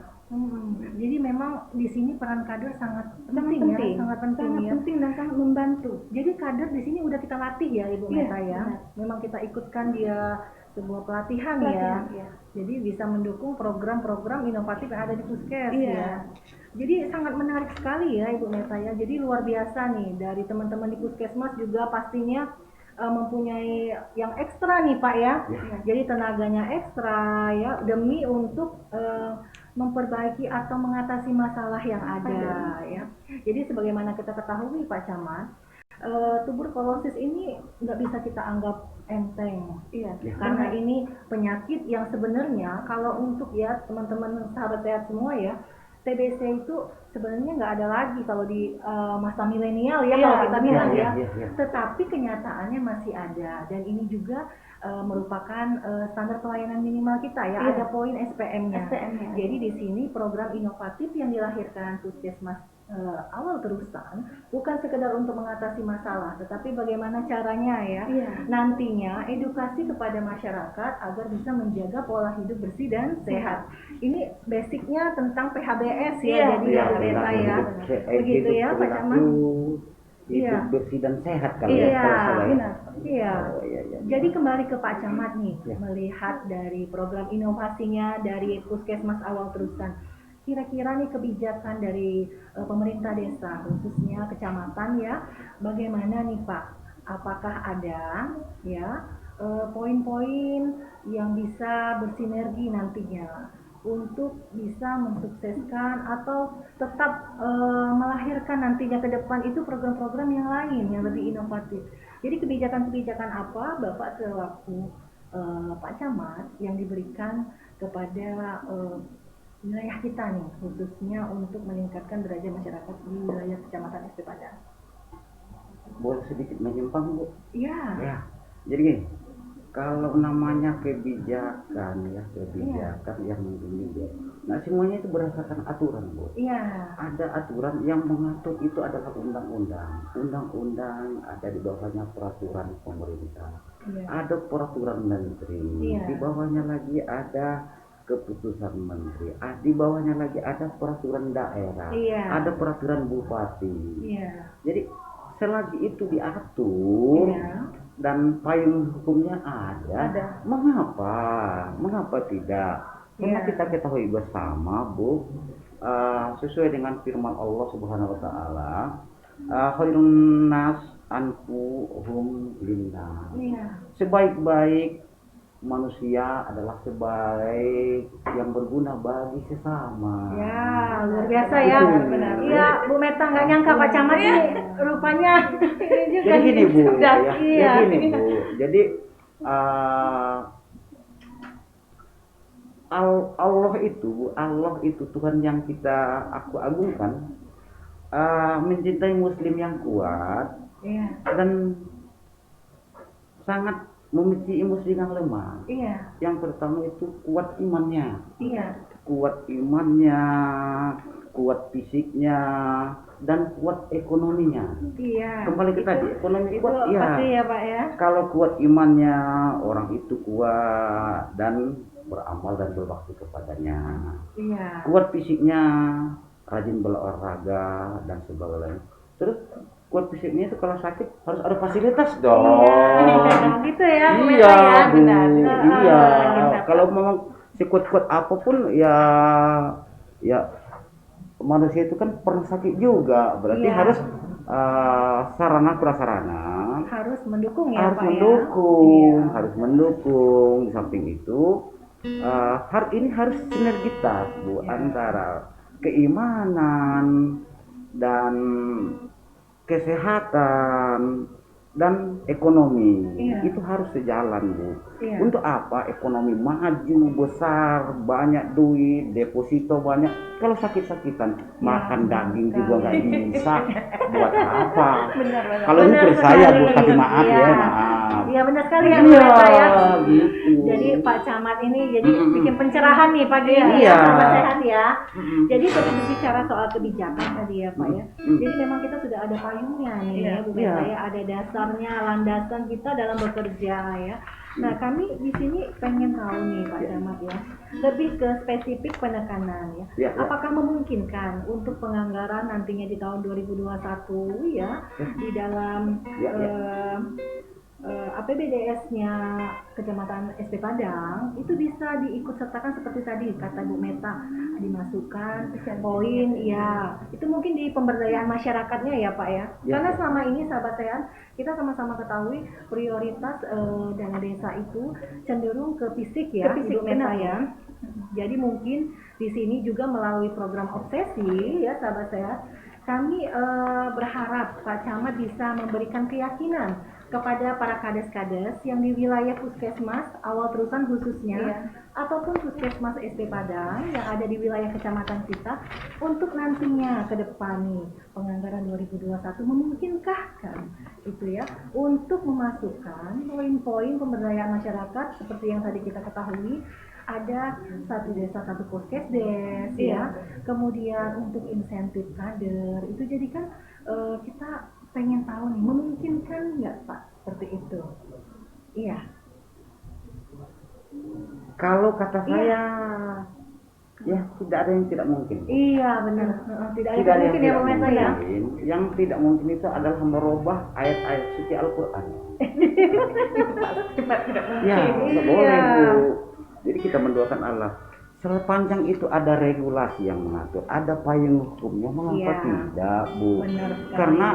Speaker 6: Jadi memang di sini peran kader sangat penting, ya, sangat penting ya.
Speaker 8: penting dan sangat membantu.
Speaker 6: Jadi kader di sini udah kita latih ya, Ibu
Speaker 8: Iya,
Speaker 6: Meta ya.
Speaker 8: benar.
Speaker 6: Memang kita ikutkan dia sebuah pelatihan ya.
Speaker 8: Pelatihan, iya.
Speaker 6: Jadi bisa mendukung program-program inovatif yang ada di Puskes
Speaker 8: Iya.
Speaker 6: ya. Jadi sangat menarik sekali ya, Ibu Meta ya. Jadi luar biasa nih, dari teman-teman di Puskesmas juga pastinya mempunyai yang ekstra nih Pak ya. Jadi tenaganya ekstra ya demi untuk memperbaiki atau mengatasi masalah yang ada ya. Jadi sebagaimana kita ketahui Pak Camat, tuberkulosis ini nggak bisa kita anggap enteng.
Speaker 8: Iya.
Speaker 6: Karena ini penyakit yang sebenarnya kalau untuk ya teman-teman sahabat sehat semua ya, TBC itu sebenarnya nggak ada lagi kalau di masa milenial ya,
Speaker 8: Iya,
Speaker 6: kalau kita bilang
Speaker 7: iya,
Speaker 6: ya.
Speaker 7: iya.
Speaker 6: Tetapi kenyataannya masih ada, dan ini juga merupakan standar pelayanan minimal kita ya.
Speaker 8: Iya.
Speaker 6: Ada poin SPM-nya.
Speaker 8: SPM-nya.
Speaker 6: Jadi di sini program inovatif yang dilahirkan Puskesmas awal terusan bukan sekedar untuk mengatasi masalah, tetapi bagaimana caranya ya nantinya edukasi kepada masyarakat agar bisa menjaga pola hidup bersih dan sehat. Ini basicnya tentang PHBS ya, jadi
Speaker 7: Iya,
Speaker 6: Bu Meta ya, begitu ya Pak Camat.
Speaker 7: Hidup bersih dan sehat kalau
Speaker 6: Iya,
Speaker 7: ya, kalau salah ya.
Speaker 6: benar. Iya.
Speaker 7: Oh, iya.
Speaker 6: Jadi kembali ke Pak Camat nih,
Speaker 7: Ya.
Speaker 6: melihat dari program inovasinya dari Puskesmas Awal Terusan. Kira-kira nih kebijakan dari pemerintah desa, khususnya kecamatan ya, bagaimana nih Pak? Apakah ada ya poin-poin yang bisa bersinergi nantinya untuk bisa mensukseskan atau tetap melahirkan nantinya ke depan itu program-program yang lain yang lebih inovatif. Jadi kebijakan-kebijakan apa Bapak selaku Pak Camat yang diberikan kepada wilayah kita nih, khususnya untuk meningkatkan derajat masyarakat di wilayah Kecamatan SP Padang?
Speaker 7: Boleh sedikit menyimpang, Bu?
Speaker 6: Iya.
Speaker 7: Ya. Jadi gini, kalau namanya kebijakan yang begini, Bu. Nah, semuanya itu berdasarkan aturan, Bu.
Speaker 6: Iya.
Speaker 7: Ada aturan yang mengatur itu adalah undang-undang. Undang-undang ada di bawahnya peraturan pemerintah.
Speaker 6: Iya.
Speaker 7: Ada peraturan menteri.
Speaker 6: Iya.
Speaker 7: Di bawahnya lagi ada keputusan menteri. Di bawahnya lagi ada peraturan daerah.
Speaker 6: Iya.
Speaker 7: Ada peraturan bupati.
Speaker 6: Iya.
Speaker 7: Jadi selagi itu diatur
Speaker 6: Iya.
Speaker 7: dan payung hukumnya ada. Mengapa tidak? Karena
Speaker 6: Iya.
Speaker 7: kita ketahui bersama, Bu, sesuai dengan firman Allah Subhanahu wa taala, khairun nas anfuhum linnas.
Speaker 6: Iya.
Speaker 7: Sebaik-baik manusia adalah sebaik yang berguna bagi sesama.
Speaker 6: Ya, luar biasa ya.
Speaker 7: Benar.
Speaker 6: Iya, Bu Meta nggak nyangka Pak Camat ini rupanya ini juga
Speaker 7: Jadi gini, Bu,
Speaker 6: sudah,
Speaker 7: ya.
Speaker 6: iya.
Speaker 7: Jadi gini, Bu. Jadi Allah itu Tuhan yang aku agungkan, mencintai Muslim yang kuat
Speaker 6: Iya.
Speaker 7: dan sangat membenci Muslim yang lemah.
Speaker 6: Iya.
Speaker 7: Yang pertama itu kuat imannya,
Speaker 6: Iya.
Speaker 7: kuat fisiknya, dan kuat ekonominya.
Speaker 6: Iya.
Speaker 7: Kembali ke tadi, ekonomi
Speaker 6: Itu
Speaker 7: kuat, ya.
Speaker 6: pasti ya Pak ya.
Speaker 7: Kalau kuat imannya, orang itu kuat dan beramal dan berbakti kepadanya.
Speaker 6: Iya.
Speaker 7: Kuat fisiknya, rajin berolahraga dan sebagainya. Terus kuat fisiknya itu kalau sakit harus ada fasilitas dong.
Speaker 6: Iya. Gitu ya, Bu Meta
Speaker 7: Iya,
Speaker 6: ya.
Speaker 7: Bu.
Speaker 6: Benar.
Speaker 7: Iya.
Speaker 6: Kita-
Speaker 7: Kalau memang sekuat-kuat apapun ya manusia itu kan pernah sakit juga. Berarti
Speaker 6: Iya.
Speaker 7: harus sarana prasarana
Speaker 6: harus mendukung ya
Speaker 7: harus
Speaker 6: Pak
Speaker 7: mendukung,
Speaker 6: ya. Iya.
Speaker 7: harus mendukung. Di samping itu ini harus sinergitas, Bu,
Speaker 6: Iya.
Speaker 7: antara keimanan dan kesehatan dan ekonomi.
Speaker 6: Iya.
Speaker 7: Itu harus sejalan, Bu.
Speaker 6: Iya.
Speaker 7: Untuk apa? Ekonomi maju besar, banyak duit, deposito banyak. Kalau sakit-sakitan, makan daging juga nggak bisa. Buat apa?
Speaker 6: Benar.
Speaker 7: Kalau ini
Speaker 6: Benar
Speaker 7: saya, Bu,
Speaker 6: sekali.
Speaker 7: tapi maaf
Speaker 6: Iya.
Speaker 7: ya, maaf.
Speaker 6: Iya benar sekali ya Bu Meta ya.
Speaker 7: gitu.
Speaker 6: Jadi Pak Camat ini jadi bikin pencerahan nih pagi ini
Speaker 7: Iya.
Speaker 6: ya, Sobat Sehat ya.
Speaker 7: Mm-mm.
Speaker 6: Jadi tadi berbicara soal kebijakan tadi ya Pak ya.
Speaker 7: Mm.
Speaker 6: Jadi memang kita sudah ada payungnya nih
Speaker 7: Iya.
Speaker 6: ya Bu Meta
Speaker 7: Iya.
Speaker 6: ya, ada dasarnya, landasan kita dalam bekerja ya. Nah kami di sini pengen tahu nih Pak Camat ya, lebih ke spesifik penekanan ya.
Speaker 7: Iya, iya.
Speaker 6: Apakah memungkinkan untuk penganggaran nantinya di tahun 2021 ya, di dalam
Speaker 7: Iya, iya.
Speaker 6: APBDS-nya Kecamatan SP Padang itu bisa diikutsertakan seperti tadi kata Bu Meta, dimasukkan poin ya, itu mungkin di pemberdayaan masyarakatnya ya Pak ya.
Speaker 7: Ya,
Speaker 6: Karena
Speaker 7: ya.
Speaker 6: selama ini sahabat sehat kita sama-sama ketahui prioritas dana desa itu cenderung ke fisik ya,
Speaker 8: Ke fisik,
Speaker 6: Bu Meta
Speaker 8: benar.
Speaker 6: ya. Jadi mungkin di sini juga melalui program obsesi ya sahabat sehat, kami berharap Pak Camat bisa memberikan keyakinan kepada para kades-kades yang di wilayah Puskesmas Awal Terusan khususnya,
Speaker 8: Iya.
Speaker 6: ataupun Puskesmas SP Padang yang ada di wilayah kecamatan kita, untuk nantinya ke depan nih penganggaran 2021 memungkinkah kan itu ya untuk memasukkan poin-poin pemberdayaan masyarakat seperti yang tadi kita ketahui, ada satu desa satu puskesdes ya. Kemudian untuk insentif kader itu jadi kan kita pengen tahu nih, memungkinkan nggak Pak seperti itu? Iya.
Speaker 7: Kalau kata saya, ya tidak ada yang tidak mungkin.
Speaker 6: Iya benar. Tidak ada
Speaker 7: Tidak ada
Speaker 6: yang mungkin ya Bu Meta ya.
Speaker 7: mungkin. Yang tidak mungkin itu adalah merubah ayat-ayat suci Al-Quran. Ya, nggak boleh Bu. Jadi kita mendoakan Allah. Sepanjang itu ada regulasi yang mengatur, ada payung hukumnya, mengapa
Speaker 6: Iya.
Speaker 7: tidak Bu?
Speaker 6: Benar sekali.
Speaker 7: Karena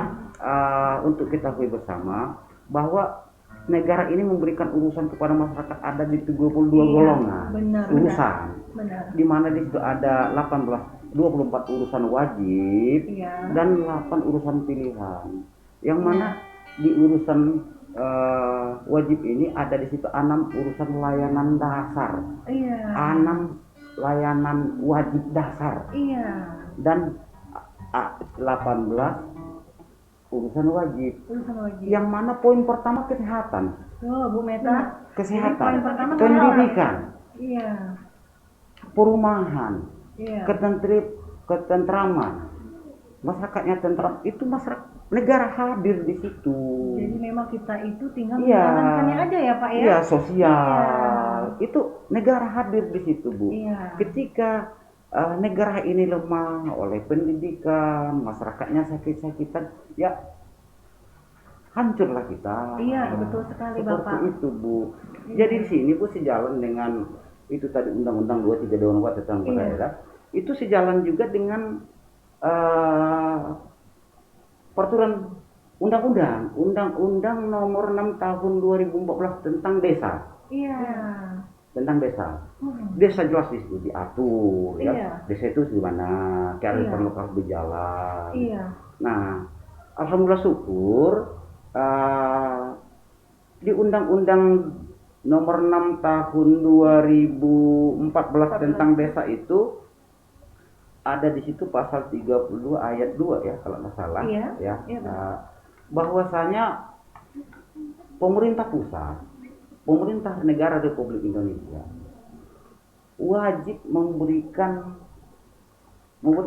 Speaker 7: untuk kita ketahui bersama bahwa negara ini memberikan urusan kepada masyarakat ada di 22
Speaker 6: Iya,
Speaker 7: golongan
Speaker 6: benar,
Speaker 7: urusan.
Speaker 6: Benar.
Speaker 7: Di mana di situ ada 24 urusan wajib
Speaker 6: Iya.
Speaker 7: dan 8 urusan pilihan. Yang mana di urusan wajib ini ada di situ 6 urusan layanan dasar,
Speaker 6: Iya.
Speaker 7: 6 layanan wajib dasar
Speaker 6: Iya.
Speaker 7: dan 18 urusan wajib.
Speaker 6: Urusan wajib.
Speaker 7: Yang mana poin pertama kesehatan,
Speaker 6: Oh, Bu Meta.
Speaker 7: kesehatan,
Speaker 6: Poin pertama
Speaker 7: pendidikan,
Speaker 6: Iya.
Speaker 7: perumahan,
Speaker 6: Iya.
Speaker 7: ketentraman, masyarakatnya tentram, itu masyarakat negara hadir di situ.
Speaker 6: Jadi memang kita itu tinggal
Speaker 7: Iya.
Speaker 6: menjalankannya aja ya Pak ya.
Speaker 7: Iya, sosial.
Speaker 6: Iya.
Speaker 7: Itu negara hadir di situ, Bu.
Speaker 6: Iya.
Speaker 7: Ketika negara ini lemah oleh pendidikan, masyarakatnya sakit-sakitan, ya hancurlah kita.
Speaker 6: Iya, betul sekali
Speaker 7: Seperti
Speaker 6: Bapak.
Speaker 7: itu, Bu.
Speaker 6: Iya.
Speaker 7: Jadi di sini Bu sejalan dengan itu tadi Undang-Undang 23 tentang
Speaker 6: Iya.
Speaker 7: daerah. Itu sejalan juga dengan peraturan Undang-Undang nomor 6 tahun 2014 tentang desa.
Speaker 6: Iya.
Speaker 7: Tentang desa. Desa jelas di situ diatur ya.
Speaker 6: Iya.
Speaker 7: Desa itu di mana, kearifan
Speaker 6: Iya.
Speaker 7: lokal berjalan.
Speaker 6: Iya.
Speaker 7: Nah, alhamdulillah syukur di Undang-Undang nomor 6 tahun 2014 tentang desa itu ada di situ pasal 32 ayat 2 ya kalau nggak salah.
Speaker 6: Iya.
Speaker 7: Ya.
Speaker 6: Iya,
Speaker 7: Bahwasanya pemerintah pusat, pemerintah negara Republik Indonesia wajib membuat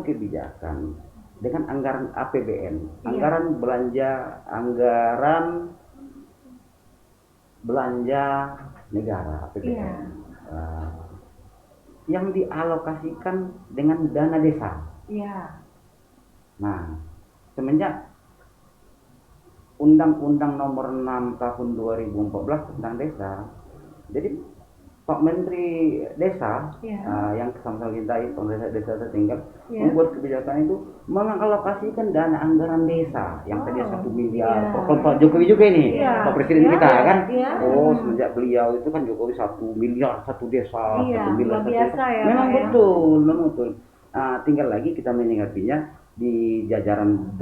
Speaker 7: kebijakan dengan anggaran APBN,
Speaker 6: Iya.
Speaker 7: anggaran belanja negara APBN.
Speaker 6: Iya.
Speaker 7: Yang dialokasikan dengan dana desa.
Speaker 6: Iya.
Speaker 7: Nah, semenjak Undang-Undang nomor 6 tahun 2014 tentang desa, jadi Pak Menteri Desa
Speaker 6: Iya.
Speaker 7: yang sama-sama cintai pemerintah desa tertinggal
Speaker 6: Iya.
Speaker 7: membuat kebijakan itu mengalokasikan dana anggaran desa yang tadinya 1 miliar.
Speaker 6: Iya.
Speaker 7: Program Pak Jokowi juga ini,
Speaker 6: Iya.
Speaker 7: Pak Presiden
Speaker 6: Iya.
Speaker 7: kita kan.
Speaker 6: Iya.
Speaker 7: Oh, semenjak beliau itu kan Jokowi 1 miliar satu desa,
Speaker 6: Iya,
Speaker 7: 1 miliar
Speaker 6: luar
Speaker 7: satu
Speaker 6: biasa
Speaker 7: desa.
Speaker 6: ya,
Speaker 7: Memang
Speaker 6: Pak, ya.
Speaker 7: betul, memang betul. Tinggal lagi kita menyikapinya di jajaran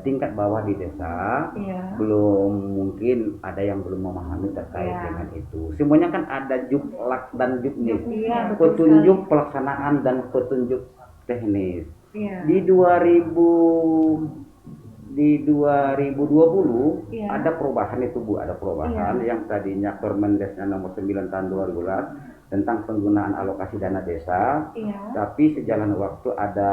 Speaker 7: tingkat bawah di desa.
Speaker 6: Iya.
Speaker 7: Belum, mungkin ada yang belum memahami terkait
Speaker 6: Iya.
Speaker 7: dengan itu. Semuanya kan ada juklak dan juknis,
Speaker 6: Iya, betul
Speaker 7: petunjuk pelaksanaan dan petunjuk teknis.
Speaker 6: Iya.
Speaker 7: Di 2020
Speaker 6: Iya.
Speaker 7: ada perubahan itu Bu, ada perubahan
Speaker 6: Iya.
Speaker 7: yang tadinya Permendesnya nomor 9 tahun 2012 tentang penggunaan alokasi dana desa.
Speaker 6: Iya.
Speaker 7: Tapi sejalan waktu ada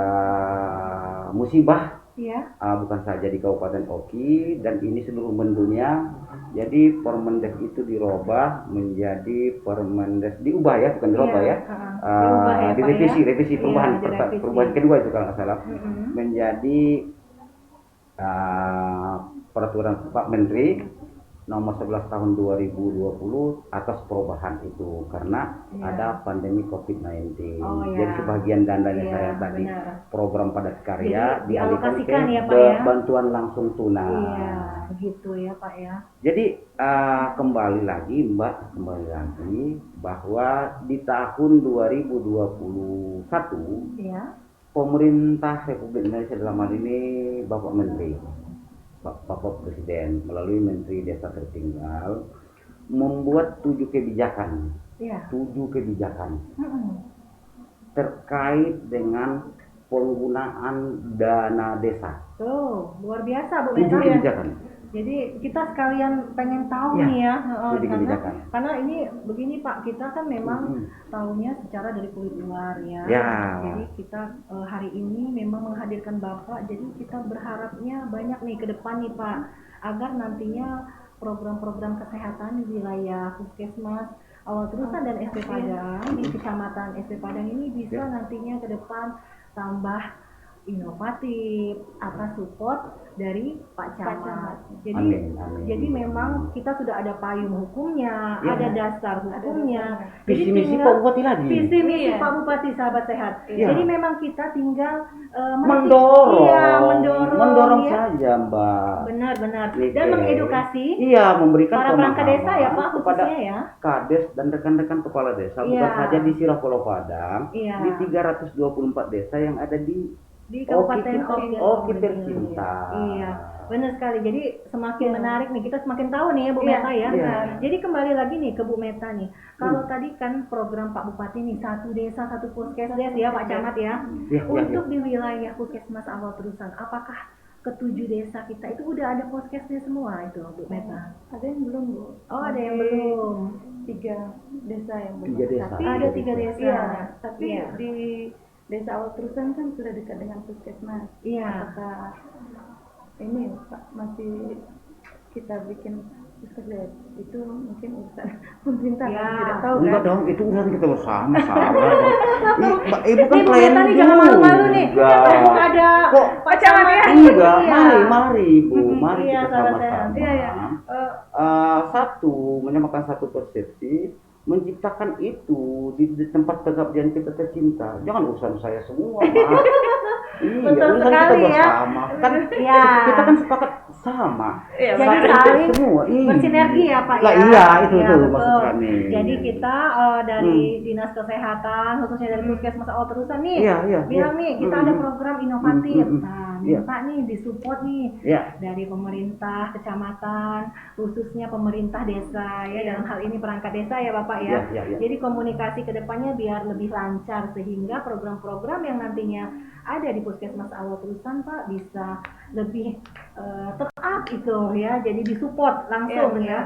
Speaker 7: musibah,
Speaker 6: Iya.
Speaker 7: bukan saja di Kabupaten Oki dan ini seluruh mendunia. Jadi Permendes itu dirubah menjadi Permendes, diubah ya, bukan dirubah
Speaker 6: Iya.
Speaker 7: ya.
Speaker 6: Diubah ya, Pak,
Speaker 7: Direvisi,
Speaker 6: ya?
Speaker 7: revisi
Speaker 6: Iya,
Speaker 7: perubahan
Speaker 6: direvisi.
Speaker 7: perubahan kedua itu kalau nggak salah,
Speaker 6: Mm-mm.
Speaker 7: menjadi peraturan Pak Menteri nomor 11 tahun 2020 atas perubahan itu karena
Speaker 6: Iya.
Speaker 7: ada pandemi COVID-19.
Speaker 6: Oh, iya.
Speaker 7: Jadi sebagian dananya
Speaker 6: Iya,
Speaker 7: saya tadi
Speaker 6: benar.
Speaker 7: program padat karya
Speaker 6: Jadi
Speaker 7: dialihkan
Speaker 6: dialokasikan
Speaker 7: ke
Speaker 6: ya, Pak, ya?
Speaker 7: bantuan langsung tunai.
Speaker 6: Iya, begitu ya Pak ya.
Speaker 7: Jadi kembali lagi Mbak, bahwa di tahun 2021
Speaker 6: Iya.
Speaker 7: pemerintah Republik Indonesia dalam hal ini Bapak Menteri, Bapak Presiden melalui Menteri Desa Tertinggal membuat 7 kebijakan
Speaker 6: Iya. Mm-mm.
Speaker 7: terkait dengan penggunaan dana desa.
Speaker 6: Tuh, luar biasa Bu
Speaker 7: 7
Speaker 6: Meta ya.
Speaker 7: kebijakan.
Speaker 6: Jadi kita sekalian pengen tahu
Speaker 7: Ya,
Speaker 6: nih ya,
Speaker 7: jadi kebijakan.
Speaker 6: karena ini begini Pak, kita kan memang tahunya secara dari kulit luar ya.
Speaker 7: Ya.
Speaker 6: Jadi kita hari ini memang menghadirkan Bapak, jadi kita berharapnya banyak nih ke depan nih Pak, agar nantinya program-program kesehatan di wilayah Puskesmas Awal Terusan dan SP Padang di Kecamatan SP Padang ini bisa nantinya ke depan tambah inovatif atas support dari Pak Camat. Jadi
Speaker 7: Amin.
Speaker 6: jadi memang kita sudah ada payung hukumnya,
Speaker 7: Ya.
Speaker 6: ada dasar hukumnya.
Speaker 7: Visi
Speaker 6: Jadi
Speaker 7: misi
Speaker 6: tinggal-
Speaker 7: Pak Bupati lagi.
Speaker 6: Visi misi Pak Bupati sahabat sehat.
Speaker 7: Iya.
Speaker 6: Jadi memang kita tinggal
Speaker 7: Mendorong.
Speaker 6: Iya, mendorong ya.
Speaker 7: saja Mbak.
Speaker 6: Benar-benar.
Speaker 7: Oke.
Speaker 6: Dan mengedukasi
Speaker 7: Iya, memberikan
Speaker 6: para perangkat desa ya
Speaker 7: pemahaman
Speaker 6: Pak
Speaker 7: kepada
Speaker 6: khususnya ya.
Speaker 7: Kades dan rekan-rekan kepala desa,
Speaker 6: Iya.
Speaker 7: bukan saja di Sirah Pulau Padang,
Speaker 6: Iya.
Speaker 7: di 324 desa yang ada di
Speaker 6: Kabupaten
Speaker 7: Oki tercinta.
Speaker 6: Iya, benar sekali. Jadi semakin menarik nih, kita semakin tahu nih ya Bu
Speaker 8: Iya,
Speaker 6: Meta ya.
Speaker 7: iya.
Speaker 6: Jadi kembali lagi nih ke Bu Meta nih. Kalau tadi kan program Pak Bupati nih, satu desa satu puskesmas ya Pak Camat ya.
Speaker 7: Iya,
Speaker 6: Untuk di wilayah Puskesmas Awal Terusan, apakah ketujuh desa kita itu udah ada puskesnya semua itu Bu Meta?
Speaker 8: Ada yang belum Bu.
Speaker 6: Oh, ada yang belum.
Speaker 8: 3 desa yang belum.
Speaker 7: 3 desa.
Speaker 8: Tapi,
Speaker 6: Ada 3 desa.
Speaker 8: Iya, tapi
Speaker 6: Iya.
Speaker 8: di desa Awal Terusan kan sudah dekat dengan puskesmas.
Speaker 6: Iya.
Speaker 8: Apakah ini Pak masih kita bikin puskesmas itu mungkin urusan pemerintah
Speaker 6: Ya.
Speaker 8: kami tidak tahu
Speaker 7: Enggak
Speaker 8: kan?
Speaker 7: dong, itu urusan kita bersama. Ibu kan
Speaker 6: Nih Bu
Speaker 7: klien
Speaker 6: Meta nih jangan malu-malu nih.
Speaker 7: juga.
Speaker 6: Mumpung ada
Speaker 7: Kok
Speaker 6: Pak Camat ya.
Speaker 7: enggak?
Speaker 6: Iya.
Speaker 7: Mari Bu, mari
Speaker 6: Iya,
Speaker 7: kita
Speaker 6: sahabat
Speaker 7: sama-sama.
Speaker 6: sehat. Iya, iya.
Speaker 7: Satu, menyamakan satu persepsi, menciptakan itu di tempat pengabdian kita tercinta. Jangan urusan saya semua, Pak. Iya,
Speaker 6: Betul
Speaker 7: urusan kita
Speaker 6: sekali ya.
Speaker 7: bersama. Kan
Speaker 6: Iya.
Speaker 7: kita kan sepakat sama.
Speaker 6: Jadi
Speaker 7: Satu
Speaker 6: saling
Speaker 7: semua. Iya.
Speaker 6: bersinergi ya Pak
Speaker 7: Lah,
Speaker 6: ya.
Speaker 7: iya, itu
Speaker 6: Iya,
Speaker 7: maksud
Speaker 6: betul.
Speaker 7: kami.
Speaker 6: Jadi kita dari Dinas Kesehatan khususnya dari Puskesmas Awal Terusan nih
Speaker 7: Iya.
Speaker 6: bilang nih kita ada program inovatif. Nah,
Speaker 7: Iya.
Speaker 6: minta nih disupport nih
Speaker 7: Iya.
Speaker 6: dari pemerintah kecamatan, khususnya pemerintah desa ya, dalam hal ini perangkat desa ya Bapak ya.
Speaker 7: Iya.
Speaker 6: Jadi komunikasi ke depannya biar lebih lancar sehingga program-program yang nantinya ada di Puskesmas Awal Terusan Pak bisa lebih up itu ya, jadi disupport langsung
Speaker 8: Iya,
Speaker 6: ya.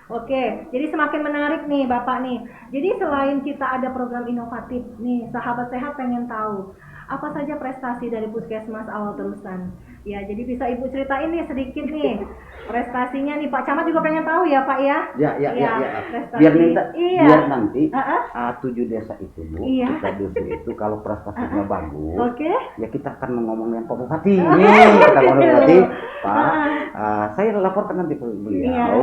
Speaker 6: Oke, jadi semakin menarik nih Bapak nih. Jadi selain kita ada program inovatif nih, sahabat sehat pengen tahu apa saja prestasi dari Puskesmas Awal Terusan. Ya, jadi bisa Ibu ceritain nih sedikit nih prestasinya nih. Pak Camat juga pengen tahu ya Pak ya.
Speaker 7: Ya.
Speaker 6: Prestasi.
Speaker 7: Biar
Speaker 6: Iya.
Speaker 7: biar nanti
Speaker 6: Ah,
Speaker 7: 7 desa itu Bu,
Speaker 6: Iya.
Speaker 7: kita dusun itu kalau prestasinya bagus,
Speaker 6: Oke.
Speaker 7: ya kita akan ngomong dengan Pak Bupati. Nih, kita ngomong dengan Bupati, Pak, saya laporkan nanti ke beliau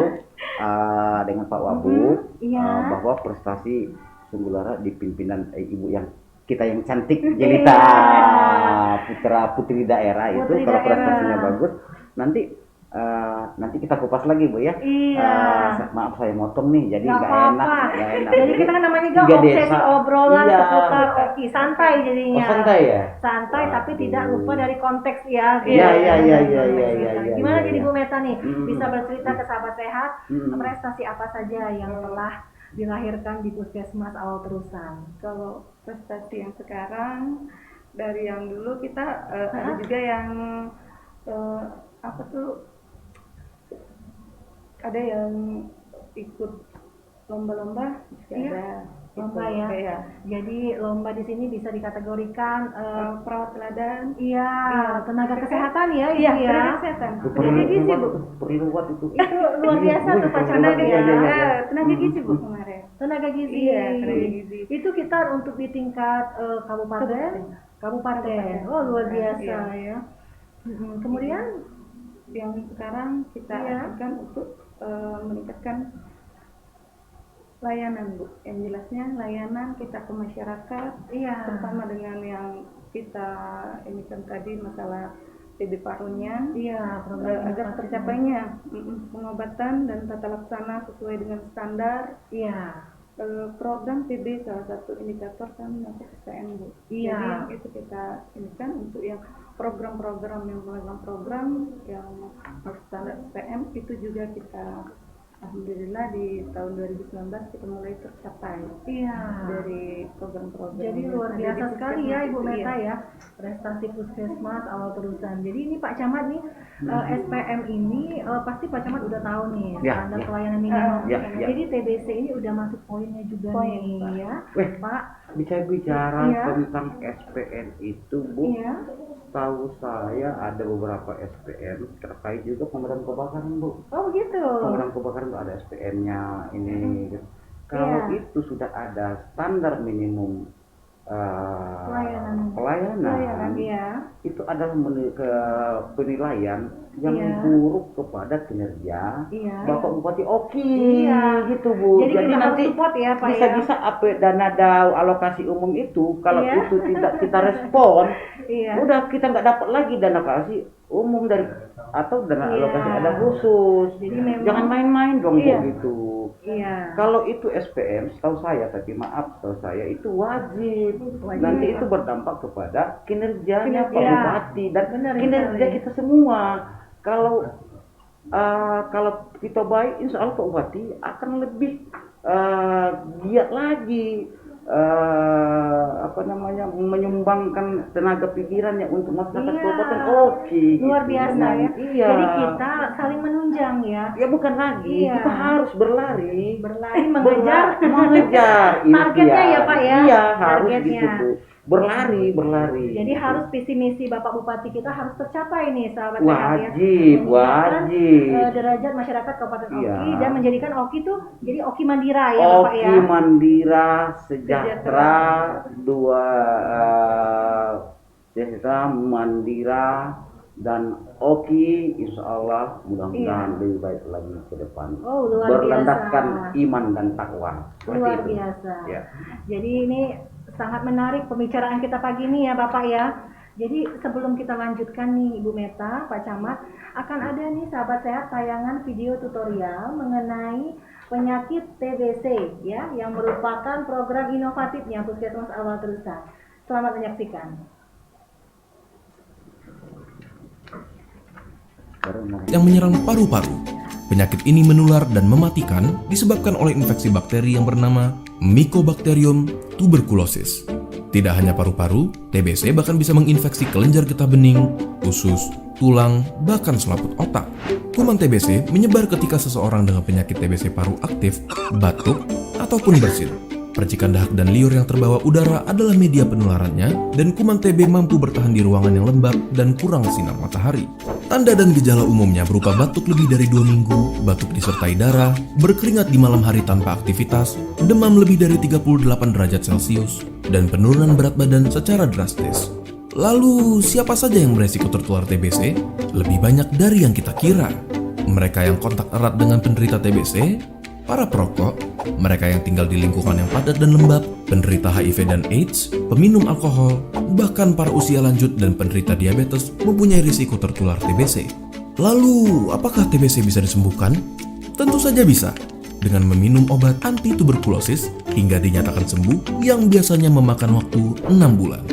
Speaker 7: dengan Pak Wabub
Speaker 6: Iya.
Speaker 7: bahwa prestasi Sungguh Lara di pimpinan ibu yang kita yang cantik jelita putra putri daerah itu
Speaker 6: Putri
Speaker 7: kalau
Speaker 6: daerah.
Speaker 7: prestasinya bagus nanti kita kupas lagi Bu ya.
Speaker 6: Iya.
Speaker 7: Maaf saya motong nih jadi
Speaker 6: Nggak
Speaker 7: nggak
Speaker 6: apa-apa.
Speaker 7: enak.
Speaker 6: Jadi kita kan namanya juga
Speaker 7: 3
Speaker 6: obsesi
Speaker 7: desa.
Speaker 6: obrolan
Speaker 7: Iya.
Speaker 6: seputar Oki, santai jadinya.
Speaker 7: Oh, santai ya?
Speaker 6: Santai tapi
Speaker 7: Waduh.
Speaker 6: tidak lupa dari konteks ya.
Speaker 7: Iya.
Speaker 6: Gimana
Speaker 7: iya,
Speaker 6: jadi
Speaker 7: iya.
Speaker 6: Bu Meta nih
Speaker 7: Mm.
Speaker 6: bisa bercerita ke sahabat sehat prestasi apa saja yang
Speaker 7: Mm.
Speaker 6: telah dilahirkan di Puskesmas Awal Terusan?
Speaker 8: Kalau prestasi yang sekarang dari yang dulu kita ada juga yang apa tuh, ada yang ikut lomba-lomba juga
Speaker 6: Iya,
Speaker 8: ada
Speaker 6: lomba
Speaker 8: ikut,
Speaker 6: ya.
Speaker 8: kayak,
Speaker 6: Jadi lomba di sini bisa dikategorikan
Speaker 8: perawat teladan.
Speaker 6: iya
Speaker 8: Iya,
Speaker 6: tenaga kesehatan ya itu
Speaker 8: Iya,
Speaker 6: ya.
Speaker 8: tenaga kesehatan.
Speaker 7: Itu
Speaker 8: Tenaga gizi Bu.
Speaker 7: perlu buat itu.
Speaker 6: Itu luar biasa tuh Pak Camat
Speaker 8: Tenaga
Speaker 6: ya.
Speaker 8: tenaga gizi Bu kemarin.
Speaker 6: Tenaga gizi.
Speaker 8: Iya, tenaga gizi.
Speaker 6: Itu kita untuk di tingkat kabupaten. Kabupaten. Oh, luar biasa
Speaker 8: Iya.
Speaker 6: ya. Kemudian
Speaker 8: Yang sekarang kita
Speaker 6: Iya.
Speaker 8: akan untuk meningkatkan layanan Bu. Yang jelasnya layanan kita ke masyarakat,
Speaker 6: iya.
Speaker 8: terutama dengan yang kita ini kan tadi masalah TB parunya,
Speaker 6: Iya,
Speaker 8: agar tercapainya pengobatan dan tata laksana sesuai dengan standar.
Speaker 6: Iya.
Speaker 8: Program TB salah satu indikator kan masuk SPM Bu.
Speaker 6: Iya.
Speaker 8: Jadi yang itu kita ini kan untuk yang program-program yang masuk standar SPM itu juga kita alhamdulillah di tahun 2019 kita mulai tercapai
Speaker 6: Iya.
Speaker 8: dari program-program.
Speaker 6: Jadi
Speaker 8: yang
Speaker 6: luar
Speaker 8: ada di
Speaker 6: biasa sekali ya
Speaker 8: Puskesmas
Speaker 6: Ibu
Speaker 8: itu,
Speaker 6: Meta
Speaker 8: iya.
Speaker 6: ya, prestasi Puskesmas Awal Terusan. Jadi ini Pak Camat nih SPM ini pasti Pak Camat udah tahu nih
Speaker 7: Ya,
Speaker 6: standar
Speaker 7: ya.
Speaker 6: pelayanan minimum.
Speaker 7: Ya, ya.
Speaker 6: Jadi TBC ini udah masuk poinnya juga nih ya, Pak.
Speaker 7: Bisa bicara
Speaker 6: Iya.
Speaker 7: tentang SPN itu, Bu.
Speaker 6: Iya.
Speaker 7: Tahu saya ada beberapa SPN terkait juga pemadam kebakaran, Bu.
Speaker 6: Oh begitu.
Speaker 7: Pemadam kebakaran itu ada SPN-nya ini. Kalau
Speaker 6: Iya.
Speaker 7: itu sudah ada standar minimum
Speaker 6: Pelayanan ya.
Speaker 7: itu adalah penilaian yang
Speaker 6: Iya.
Speaker 7: buruk kepada kinerja
Speaker 6: Iya.
Speaker 7: Bapak Bupati Oki,
Speaker 6: Iya.
Speaker 7: gitu Bu.
Speaker 6: Jadi kita harus
Speaker 7: nanti
Speaker 6: support ya Pak ya.
Speaker 7: bisa-bisa apa dana alokasi umum itu kalau
Speaker 6: Iya.
Speaker 7: itu tidak kita respon,
Speaker 6: Iya.
Speaker 7: udah kita nggak dapat lagi dana alokasi umum dari atau dana
Speaker 6: Iya.
Speaker 7: alokasi ada khusus.
Speaker 6: Jadi memang-
Speaker 7: Jangan main-main dong
Speaker 6: Iya.
Speaker 7: Bu gitu.
Speaker 6: Iya.
Speaker 7: Kalau itu SPM, setahu saya, tapi maaf, setahu saya itu wajib. Nanti itu berdampak kepada kinerjanya Pak
Speaker 6: Iya.
Speaker 7: Bupati dan
Speaker 6: Benar
Speaker 7: kinerja
Speaker 6: sekali.
Speaker 7: kita semua. Kalau kita baik, insya Allah Pak Bupati akan lebih giat lagi menyumbangkan tenaga pikirannya untuk masyarakat
Speaker 6: Iya.
Speaker 7: Kabupaten Oki.
Speaker 6: Luar
Speaker 7: gitu.
Speaker 6: biasa ya.
Speaker 7: Iya.
Speaker 6: Jadi kita saling menunjang ya.
Speaker 7: Ya bukan lagi,
Speaker 6: Iya.
Speaker 7: kita harus berlari.
Speaker 6: Berlari mengejar.
Speaker 7: mengejar
Speaker 6: Targetnya ya, Pak, ya?
Speaker 7: Iya harus
Speaker 6: Targetnya.
Speaker 7: gitu Bu. Berlari
Speaker 6: Jadi harus visi misi Bapak Bupati kita harus tercapai nih sahabat sehat ya.
Speaker 7: wajib
Speaker 6: Meningkatkan,
Speaker 7: wajib
Speaker 6: derajat masyarakat Kabupaten
Speaker 7: Iya.
Speaker 6: Oki dan menjadikan Oki tuh jadi Oki Mandira ya Bapak ya.
Speaker 7: Oki Mandira sejahtera dua sejahtera Mandira dan Oki insya Allah mudah-mudahan lebih baik lagi ke depan.
Speaker 6: Oh, luar
Speaker 7: berlandaskan
Speaker 6: biasa.
Speaker 7: iman dan takwa. Seperti
Speaker 6: Luar
Speaker 7: itu.
Speaker 6: biasa.
Speaker 7: Ya.
Speaker 6: Jadi ini sangat menarik pembicaraan kita pagi ini ya Bapak ya. Jadi sebelum kita lanjutkan nih Ibu Meta, Pak Camat, akan ada nih sahabat sehat tayangan video tutorial mengenai penyakit TBC ya, yang merupakan program inovatifnya Puskesmas Awal Terusan. Selamat menyaksikan.
Speaker 9: Yang menyerang paru-paru. Penyakit ini menular dan mematikan disebabkan oleh infeksi bakteri yang bernama Mycobacterium tuberculosis. Tidak hanya paru-paru, TBC bahkan bisa menginfeksi kelenjar getah bening, usus, tulang, bahkan selaput otak. Kuman TBC menyebar ketika seseorang dengan penyakit TBC paru aktif, batuk, ataupun bersin. Percikan dahak dan liur yang terbawa udara adalah media penularannya, dan kuman TB mampu bertahan di ruangan yang lembab dan kurang sinar matahari. Tanda dan gejala umumnya berupa batuk lebih dari 2 minggu, batuk disertai darah, berkeringat di malam hari tanpa aktivitas, demam lebih dari 38 derajat Celcius, dan penurunan berat badan secara drastis. Lalu, siapa saja yang beresiko tertular TBC? Lebih banyak dari yang kita kira. Mereka yang kontak erat dengan penderita TBC, para perokok, mereka yang tinggal di lingkungan yang padat dan lembab, penderita HIV dan AIDS, peminum alkohol, bahkan para usia lanjut dan penderita diabetes mempunyai risiko tertular TBC. Lalu, apakah TBC bisa disembuhkan? Tentu saja bisa, dengan meminum obat anti tuberkulosis hingga dinyatakan sembuh yang biasanya memakan waktu 6 bulan.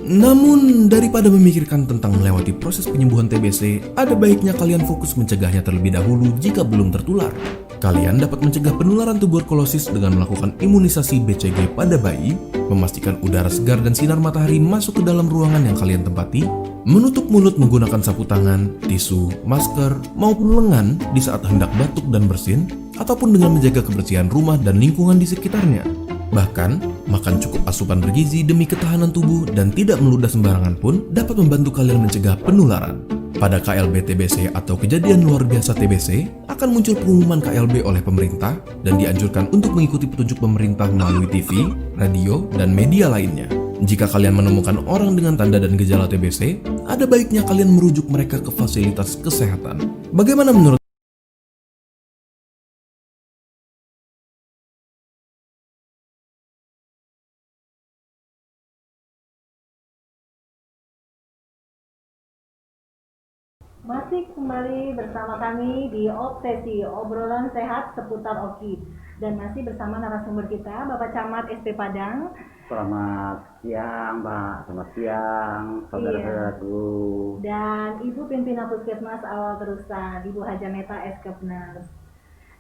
Speaker 9: Namun, daripada memikirkan tentang melewati proses penyembuhan TBC, ada baiknya kalian fokus mencegahnya terlebih dahulu jika belum tertular. Kalian dapat mencegah penularan tuberkulosis dengan melakukan imunisasi BCG pada bayi, memastikan udara segar dan sinar matahari masuk ke dalam ruangan yang kalian tempati, menutup mulut menggunakan sapu tangan, tisu, masker, maupun lengan di saat hendak batuk dan bersin, ataupun dengan menjaga kebersihan rumah dan lingkungan di sekitarnya. Bahkan, makan cukup asupan bergizi demi ketahanan tubuh dan tidak meludah sembarangan pun dapat membantu kalian mencegah penularan. Pada KLB TBC atau kejadian luar biasa TBC, akan muncul pengumuman KLB oleh pemerintah dan dianjurkan untuk mengikuti petunjuk pemerintah melalui TV, radio, dan media lainnya. Jika kalian menemukan orang dengan tanda dan gejala TBC, ada baiknya kalian merujuk mereka ke fasilitas kesehatan. Bagaimana menurut
Speaker 6: Masih kembali bersama kami di Obsesi, obrolan sehat seputar Oki. Dan masih bersama narasumber kita, Bapak Camat SP Padang.
Speaker 7: Selamat siang, Pak. Selamat siang, saudara-saudaraku.
Speaker 6: Dan Ibu Pimpinan Puskesmas Awal Terusan, Ibu Hajameta Eskepners.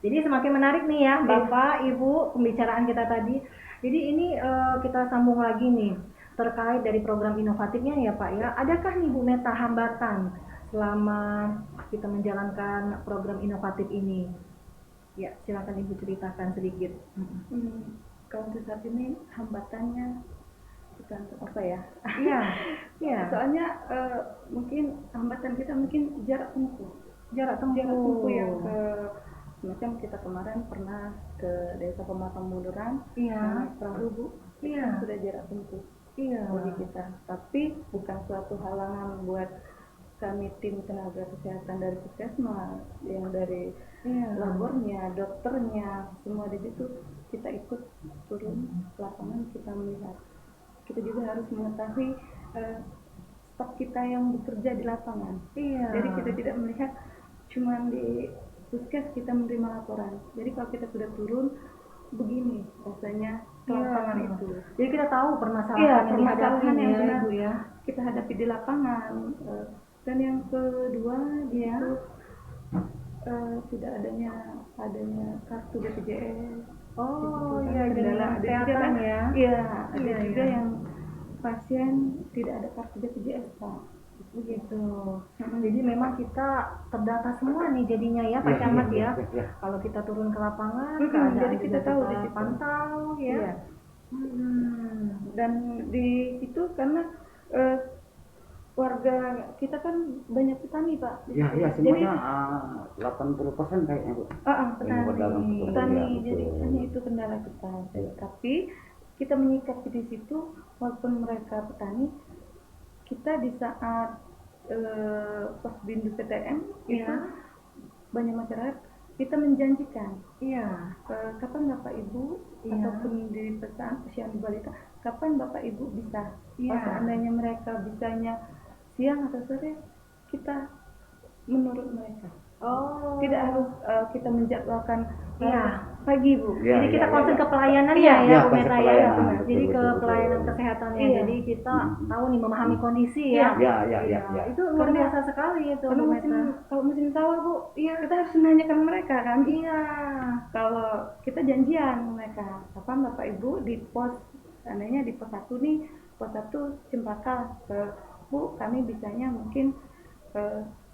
Speaker 6: Jadi semakin menarik nih ya, Bapak, Ibu, pembicaraan kita tadi. Jadi ini kita sambung lagi nih, terkait dari program inovatifnya ya Pak ya. Adakah nih Bu Meta hambatan selama kita menjalankan program inovatif ini? Ya, silakan Ibu ceritakan sedikit.
Speaker 8: Kalau untuk saat ini hambatannya bukan apa ya?
Speaker 6: Iya, iya.
Speaker 8: Soalnya mungkin hambatan kita mungkin jarak tempuh.
Speaker 6: Jarak tempuh
Speaker 8: Yang ke macam kita kemarin pernah ke Desa Pematang Buluran, naik perahu Bu, itu kan sudah jarak tempuh bagi kita. Tapi bukan suatu halangan buat kami tim tenaga kesehatan dari puskesmas, yang dari labornya, dokternya, semua di situ kita ikut turun ke lapangan, kita melihat. Kita juga harus mengetahui staf kita yang bekerja di lapangan. Jadi kita tidak melihat cuma di puskes kita menerima laporan. Jadi kalau kita sudah turun, begini rasanya ke lapangan itu.
Speaker 6: Jadi kita tahu permasalahan yang
Speaker 8: permasalahan yang
Speaker 6: dihadapi
Speaker 8: benar
Speaker 6: Bu ya.
Speaker 8: kita hadapi di lapangan. Dan yang kedua itu tidak adanya kartu BPJS.
Speaker 6: Oh
Speaker 8: Gitu,
Speaker 6: iya,
Speaker 8: kendala.
Speaker 6: jadi kesehatan ya.
Speaker 8: Iya, ada juga
Speaker 6: iya.
Speaker 8: yang pasien tidak ada kartu BPJS Pak.
Speaker 6: Begitu. Jadi memang kita terdata semua nih jadinya ya Pak Camat ya. Kalau kita turun ke lapangan, keadaan
Speaker 8: jadi kita
Speaker 6: juga
Speaker 8: tahu di situ.
Speaker 6: pantau ya.
Speaker 8: Iya. Dan di situ karena warga kita kan banyak petani Pak.
Speaker 7: Ya, semuanya 80% kayaknya Bu.
Speaker 8: Petani. Jadi hanya itu kendala kita. Tapi kita menyikapi di situ, walaupun mereka petani, kita di saat pos bindu PTM itu banyak masyarakat, kita menjanjikan kapan Bapak Ibu ataupun di pesan posyandu balita, kapan Bapak Ibu bisa. Kalau seandainya mereka bisanya siang atau sore, kita menurut mereka. Tidak harus kita menjadwalkan pagi Bu.
Speaker 6: Jadi kita konsen ke pelayanannya ya Bu Meta ya. Jadi ke
Speaker 7: betul.
Speaker 6: pelayanan kesehatannya. Jadi kita tahu nih memahami kondisi
Speaker 7: Ya.
Speaker 6: Itu luar biasa sekali itu Bu Meta.
Speaker 8: Kalau musim sawah Bu, kita harus menanyakan mereka kan. Kalau kita janjian mereka, kapan Bapak Ibu di pos, seandainya di pos 1 nih, pos 1 Cempaka, Bu kami bisanya mungkin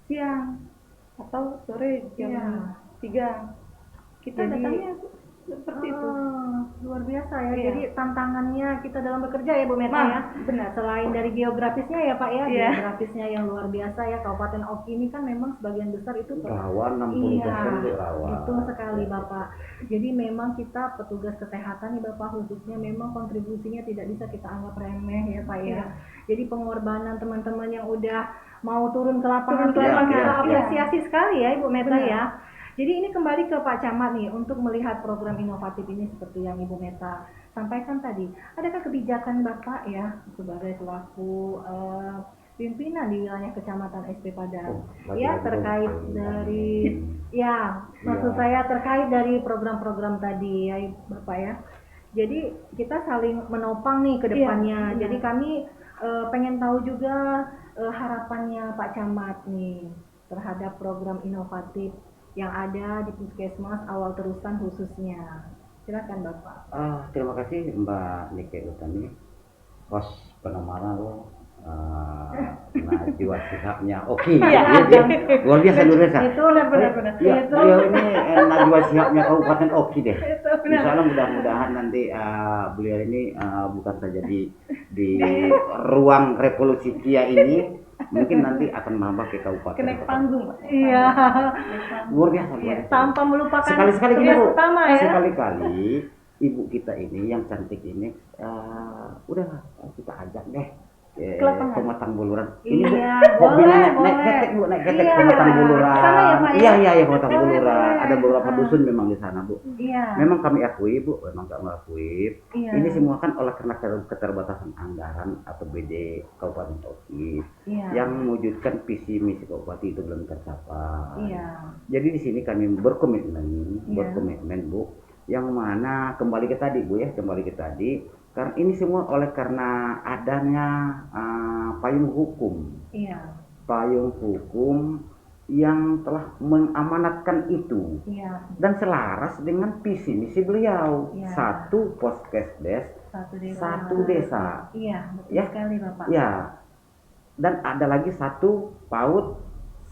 Speaker 8: siang atau sore jam 3. Kita datangnya seperti itu.
Speaker 6: Luar biasa ya. Jadi tantangannya kita dalam bekerja ya Bu Meta ya.
Speaker 8: Benar.
Speaker 6: Selain dari geografisnya ya Pak ya, geografisnya yang luar biasa ya. Kabupaten Oki ini kan memang sebagian besar itu
Speaker 7: Rawan 60% itu rawan.
Speaker 6: Betul sekali Bapak. Jadi memang kita petugas kesehatan nih Bapak, khususnya memang kontribusinya tidak bisa kita anggap remeh ya Pak ya. Jadi pengorbanan teman-teman yang udah mau turun ke lapangan kita apresiasi sekali ya Ibu Meta ya. Jadi ini kembali ke Pak Camat nih, untuk melihat program inovatif ini seperti yang Ibu Meta sampaikan tadi. Adakah kebijakan Bapak ya sebagai selaku pimpinan di wilayah Kecamatan SP Padang terkait dari maksud saya terkait dari program-program tadi ya Bapak ya. Jadi kita saling menopang nih ke depannya. Jadi kami pengen tahu juga harapannya Pak Camat nih terhadap program inovatif yang ada di Puskesmas Awal Terusan khususnya. Silakan Bapak.
Speaker 7: Terima kasih Mbak Nike Utami, host penomara lo. Jiwa sikapnya oke. Luar biasa luar biasa.
Speaker 6: Itu benar-benar.
Speaker 7: Beliau ini jiwa sikapnya Kabupaten Oki deh. Insya Allah mudah-mudahan nanti beliau ini bukan saja di ruang revolusi Kia ini, mungkin nanti akan merambah ke kabupaten.
Speaker 8: Naik panggung Pak.
Speaker 7: Luar biasa.
Speaker 6: Tanpa melupakan
Speaker 7: sekali-kali gini Bu.
Speaker 6: Utama ya.
Speaker 7: Sekali-kali ibu kita ini yang cantik ini, udahlah kita ajak deh Pematang Buluran. Ini
Speaker 6: boleh.
Speaker 7: naik ketek Pematang Buluran. Iya Pematang Buluran. Ada beberapa dusun memang di sana Bu. Memang kami akui Bu, memang kami akui. Ini semua kan oleh karena keterbatasan anggaran atau BD Kabupaten Oki yang mewujudkan visi misi kabupaten itu belum tercapai. Jadi di sini kami berkomitmen Bu, yang mana kembali ke tadi Bu ya, karena ini semua oleh karena adanya payung hukum. Payung hukum yang telah mengamanatkan itu. Dan selaras dengan visi misi beliau. 1 Puskesdes, 1 desa.
Speaker 6: Betul sekali Bapak.
Speaker 7: Dan ada lagi 1 PAUD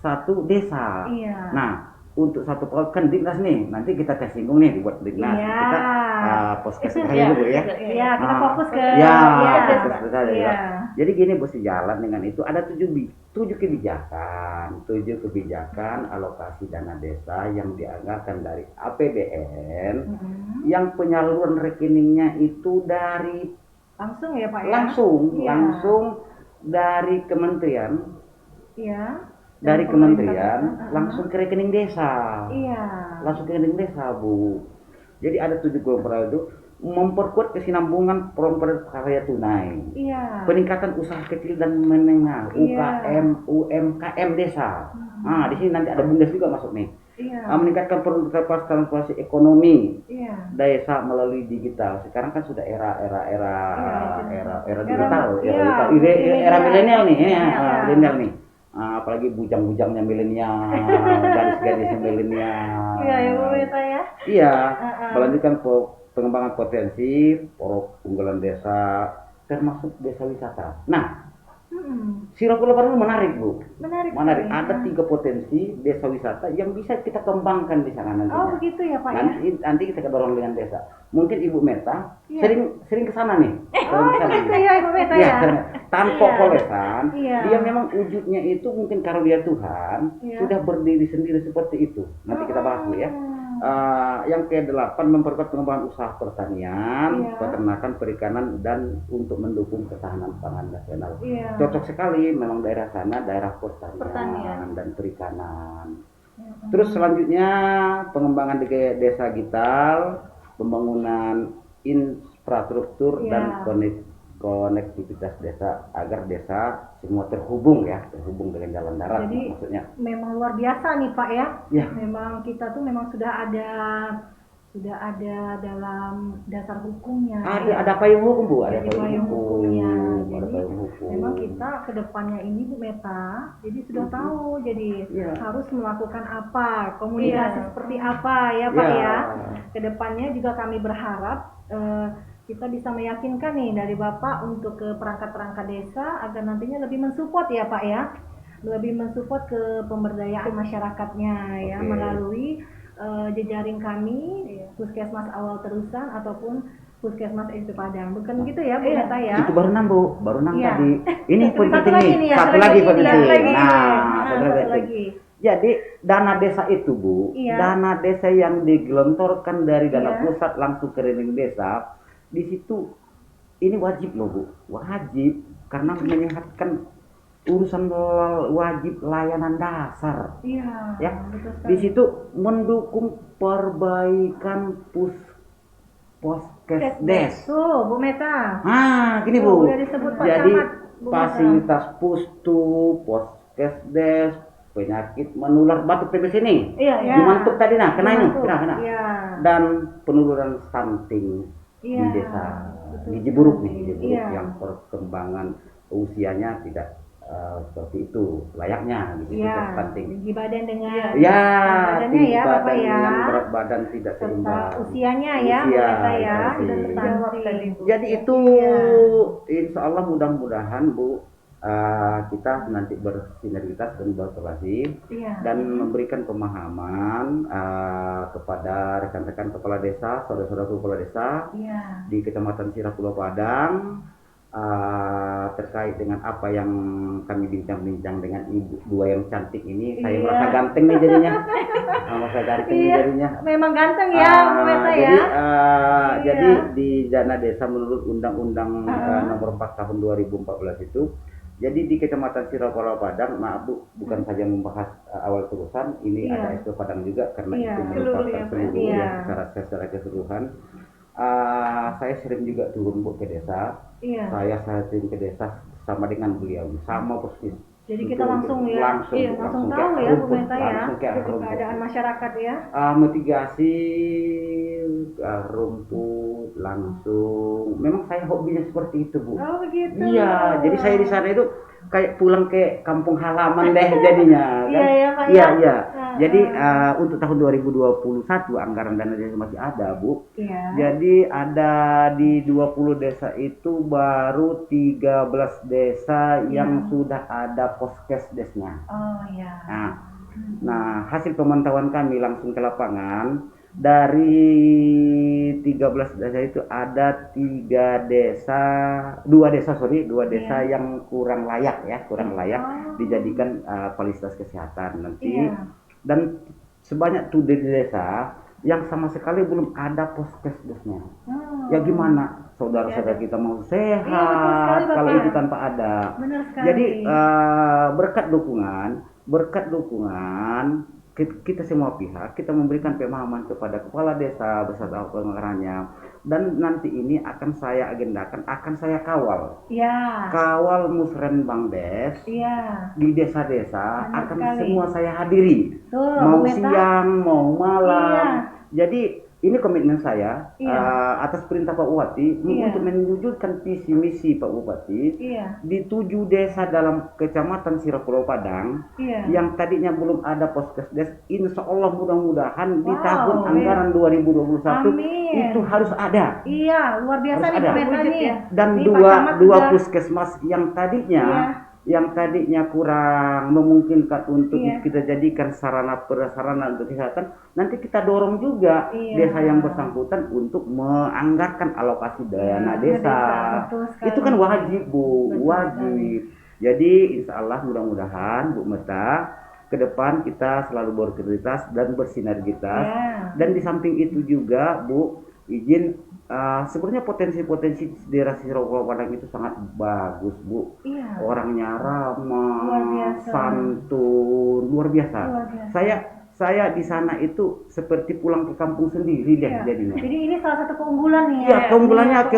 Speaker 7: satu desa.
Speaker 6: Iya.
Speaker 7: Nah, untuk satu kan Dignas nih, nanti kita singgung nih buat Dignas.
Speaker 6: Iya.
Speaker 7: Kita podcast saya dulu ya.
Speaker 6: Iya, kita fokus ke
Speaker 7: ya,
Speaker 6: iya.
Speaker 7: fokus saja
Speaker 6: Iya.
Speaker 7: ya. Jadi gini Bu, sejalan dengan itu ada 7 kebijakan alokasi dana desa yang dianggarkan dari APBN yang penyaluran rekeningnya itu dari
Speaker 6: Langsung ya Pak ya?
Speaker 7: langsung dari kementerian.
Speaker 6: Iya.
Speaker 7: Dari
Speaker 6: Dan
Speaker 7: kementerian
Speaker 6: pemerintah.
Speaker 7: langsung ke rekening desa.
Speaker 6: Iya.
Speaker 7: Langsung ke rekening desa, Bu. Jadi ada 7 program itu memperkuat kesinambungan program karya tunai.
Speaker 6: Iya.
Speaker 7: Peningkatan usaha kecil dan menengah,
Speaker 6: Iya.
Speaker 7: UKM, UMKM desa. Nah, di sini nanti ada BUMDes juga masuk nih.
Speaker 6: Iya.
Speaker 7: Meningkatkan produktivitas transformasi ekonomi
Speaker 6: Iya.
Speaker 7: desa melalui digital. Sekarang kan sudah era digital,
Speaker 6: iya,
Speaker 7: era milenial nih,
Speaker 6: Iya.
Speaker 7: milenial nih. Apalagi bujang-bujangnya milenial, gadis-gadisnya milenial.
Speaker 6: Iya ya Bu Meta ya.
Speaker 7: Iya, melanjutkan pengembangan potensi unggulan desa termasuk desa wisata. Nah, Sira Pulau Baru menarik Bu.
Speaker 6: Menarik.
Speaker 7: Ada 3 potensi desa wisata yang bisa kita kembangkan di sana nanti.
Speaker 6: Oh begitu ya Pak ya.
Speaker 7: Nanti kita dorong dengan desa. Mungkin Ibu Meta
Speaker 6: Iya.
Speaker 7: sering ke sana nih.
Speaker 6: Oh begitu ya Ibu Meta ya.
Speaker 7: Sering. Tanpa
Speaker 6: Iya.
Speaker 7: polesan,
Speaker 6: Iya.
Speaker 7: dia memang wujudnya itu mungkin karunia Tuhan
Speaker 6: Iya.
Speaker 7: sudah berdiri sendiri seperti itu. Nanti kita bahas dulu ya. Yang ke-8 memperkuat pengembangan usaha pertanian,
Speaker 6: Iya.
Speaker 7: peternakan, perikanan dan untuk mendukung ketahanan pangan nasional.
Speaker 6: Iya.
Speaker 7: Cocok sekali memang daerah sana daerah
Speaker 6: Pertanian.
Speaker 7: pertanian dan perikanan. Terus selanjutnya pengembangan di desa digital, pembangunan infrastruktur
Speaker 6: Iya.
Speaker 7: dan konektivitas desa agar desa semua terhubung dengan jalan darat.
Speaker 6: Jadi
Speaker 7: maksudnya.
Speaker 6: memang luar biasa nih Pak ya.
Speaker 7: Ya.
Speaker 6: Memang kita tuh memang sudah ada dalam dasar hukumnya.
Speaker 7: Ada payung hukum Bu, ada
Speaker 6: Jadi payung hukumnya.
Speaker 7: ada
Speaker 6: Jadi
Speaker 7: payung hukum.
Speaker 6: memang kita kedepannya ini Bu Meta, jadi sudah tahu. Jadi
Speaker 7: Iya.
Speaker 6: harus melakukan apa, komunikasi
Speaker 8: Iya.
Speaker 6: seperti apa ya Pak
Speaker 7: Iya.
Speaker 6: ya. Kedepannya juga kami berharap kita bisa meyakinkan nih dari Bapak untuk ke perangkat-perangkat desa agar nantinya lebih mensupport ya Pak ya, lebih mensupport ke pemberdayaan masyarakatnya ya
Speaker 7: Oke.
Speaker 6: melalui jejaring kami Puskesmas Awal Terusan ataupun Puskesmas SD Padang, bukan gitu ya Bu Meta ya?
Speaker 7: Itu baru 6 Bu, baru 6
Speaker 6: Iya.
Speaker 7: tadi. Ini
Speaker 6: Satu
Speaker 7: penting
Speaker 6: lagi
Speaker 7: nih.
Speaker 6: nih ya,
Speaker 7: Satu lagi penting.
Speaker 6: satu lagi.
Speaker 7: Satu
Speaker 6: Satu lagi.
Speaker 7: Jadi dana desa itu Bu,
Speaker 6: Iya.
Speaker 7: dana desa yang digelontorkan dari dana
Speaker 6: Iya.
Speaker 7: pusat langsung ke rekening desa, di situ ini wajib loh Bu, wajib karena menyehatkan urusan wajib layanan dasar.
Speaker 6: Iya.
Speaker 7: Ya,
Speaker 6: Betul sekali.
Speaker 7: di situ mendukung perbaikan Poskesdes.
Speaker 6: Tuh Bu Meta.
Speaker 7: Gini Bu.
Speaker 6: Udah disebut Pak
Speaker 7: Jadi
Speaker 6: Camat, Bu Meta.
Speaker 7: fasilitas pustu, Poskesdes, penyakit menular batuk TBC ini.
Speaker 6: Iya, iya.
Speaker 7: Dimantuk tadi kena ini,
Speaker 6: Dimantuk.
Speaker 7: kena.
Speaker 6: Iya.
Speaker 7: Dan penurunan stunting
Speaker 6: Iya.
Speaker 7: di desa.
Speaker 6: Betul
Speaker 7: Gizi buruk
Speaker 6: sekali.
Speaker 7: nih, gizi buruk
Speaker 6: Iya.
Speaker 7: yang perkembangan usianya tidak seperti itu layaknya gitu,
Speaker 6: Iya.
Speaker 7: stunting.
Speaker 6: Tinggi badan dengan
Speaker 7: Ya,
Speaker 6: badannya
Speaker 7: tinggi
Speaker 6: ya Bapak
Speaker 7: badan
Speaker 6: ya.
Speaker 7: dengan berat badan tidak
Speaker 6: Serta
Speaker 7: seimbang.
Speaker 6: usianya ya Bu
Speaker 7: Usia,
Speaker 6: Meta ya.
Speaker 7: itu
Speaker 6: Dan
Speaker 7: sih.
Speaker 6: stunting.
Speaker 7: Jadi itu
Speaker 6: Iya.
Speaker 7: insya Allah mudah-mudahan Bu kita nanti bersinergitas dan berkolaborasi
Speaker 6: Iya.
Speaker 7: dan memberikan pemahaman kepada rekan-rekan kepala desa, saudara-saudara kepala desa
Speaker 6: Iya.
Speaker 7: di Kecamatan Sira Pulau Padang terkait dengan apa yang kami bincang-bincang dengan ibu dua yang cantik ini. Saya
Speaker 6: Iya.
Speaker 7: merasa ganteng nih jadinya, merasa ganteng nih
Speaker 6: Iya.
Speaker 7: jadinya.
Speaker 6: Memang ganteng ya Bu Meta ya.
Speaker 7: Jadi,
Speaker 6: Iya.
Speaker 7: jadi di dana desa menurut Undang-Undang Nomor 4 Tahun 2014 itu, jadi di Kecamatan Sira Pulau Padang, maaf Bu, bukan saja membahas awal terusan, ini
Speaker 6: Iya.
Speaker 7: ada SD Padang juga karena
Speaker 6: Iya.
Speaker 7: itu
Speaker 6: Seluruh
Speaker 7: merupakan
Speaker 6: ya, Pak.
Speaker 7: seluruh
Speaker 6: Iya.
Speaker 7: ya, secara keseluruhan. Saya sering juga turun Bu ke desa.
Speaker 6: Iya.
Speaker 7: Saya sering ke desa sama dengan beliau, sama persis.
Speaker 6: Jadi kita langsung ya.
Speaker 7: Langsung,
Speaker 6: Iya,
Speaker 7: Bu,
Speaker 6: langsung
Speaker 7: ke
Speaker 6: tahu
Speaker 7: akar
Speaker 6: ya Bu
Speaker 7: rumput,
Speaker 6: Meta ya.
Speaker 7: langsung ke akar rumput.
Speaker 6: Keadaan masyarakat ya.
Speaker 7: Mitigasi rumput langsung. Memang saya hobinya seperti itu Bu.
Speaker 6: Oh begitu.
Speaker 7: Iya, jadi saya di sana itu kayak pulang ke kampung halaman deh jadinya. Kan?
Speaker 6: Iya ya Pak
Speaker 7: Iya,
Speaker 6: ya.
Speaker 7: iya.
Speaker 6: Nah.
Speaker 7: Jadi untuk tahun 2021 anggaran dana desa masih ada, Bu.
Speaker 6: Iya.
Speaker 7: Jadi ada di 20 desa itu baru 13 desa yang sudah ada poskesdesnya.
Speaker 6: Oh ya.
Speaker 7: Nah, hasil pemantauan kami langsung ke lapangan, dari 13 desa itu ada 2 desa yang kurang layak dijadikan fasilitas kesehatan nanti. Dan sebanyak 7 desa yang sama sekali belum ada poskesdesnya. Ya gimana saudara-saudara kita mau sehat kalau itu tanpa ada.
Speaker 6: Benar sekali.
Speaker 7: Jadi berkat dukungan kita semua pihak, kita memberikan pemahaman kepada kepala desa beserta pengarahnya, dan nanti ini akan saya agendakan, akan saya kawal.
Speaker 6: Ya.
Speaker 7: Kawal Musrenbangdes.
Speaker 6: Iya.
Speaker 7: Di desa-desa
Speaker 6: Benar
Speaker 7: akan
Speaker 6: sekali.
Speaker 7: semua saya hadiri.
Speaker 6: Tuh,
Speaker 7: Mau
Speaker 6: Bu Meta.
Speaker 7: siang, mau malam.
Speaker 6: Iya.
Speaker 7: Jadi ini komitmen saya
Speaker 6: Iya.
Speaker 7: atas perintah Pak Bupati
Speaker 6: Iya.
Speaker 7: untuk menwujudkan visi misi Pak Bupati
Speaker 6: Iya.
Speaker 7: di 7 desa dalam Kecamatan Sirapulau Padang
Speaker 6: Iya.
Speaker 7: yang tadinya belum ada poskesdes. Insya Allah mudah-mudahan di
Speaker 6: Wow,
Speaker 7: tahun anggaran 2021
Speaker 6: Amin.
Speaker 7: itu harus ada.
Speaker 6: Iya, luar biasa
Speaker 7: Harus
Speaker 6: nih
Speaker 7: ada.
Speaker 6: Bu Meta nih.
Speaker 7: Dan
Speaker 6: Nih, Pak
Speaker 7: dua
Speaker 6: Camat udah-
Speaker 7: puskesmas yang tadinya kurang memungkinkan untuk
Speaker 6: Iya.
Speaker 7: kita jadikan sarana prasarana untuk kesehatan, nanti kita dorong juga
Speaker 6: Iya.
Speaker 7: desa yang bersangkutan untuk menganggarkan alokasi dana desa.
Speaker 6: Betul sekali.
Speaker 7: Itu kan wajib, Bu,
Speaker 6: Betul
Speaker 7: wajib. Jadi insya Allah mudah-mudahan Bu Meta ke depan kita selalu berintegritas dan bersinergitas.
Speaker 6: Iya.
Speaker 7: Dan di samping itu juga, Bu, izin sebenarnya potensi-potensi daerah Sirapulau Padang itu sangat bagus, Bu.
Speaker 6: Iya.
Speaker 7: Orangnya
Speaker 6: Luar
Speaker 7: ramah,
Speaker 6: biasa.
Speaker 7: santun, luar biasa.
Speaker 6: Luar biasa.
Speaker 7: Saya di sana itu seperti pulang ke kampung sendiri deh
Speaker 6: Iya.
Speaker 7: jadinya.
Speaker 6: Jadi ini salah satu keunggulan nih
Speaker 7: Ya, keunggulannya itu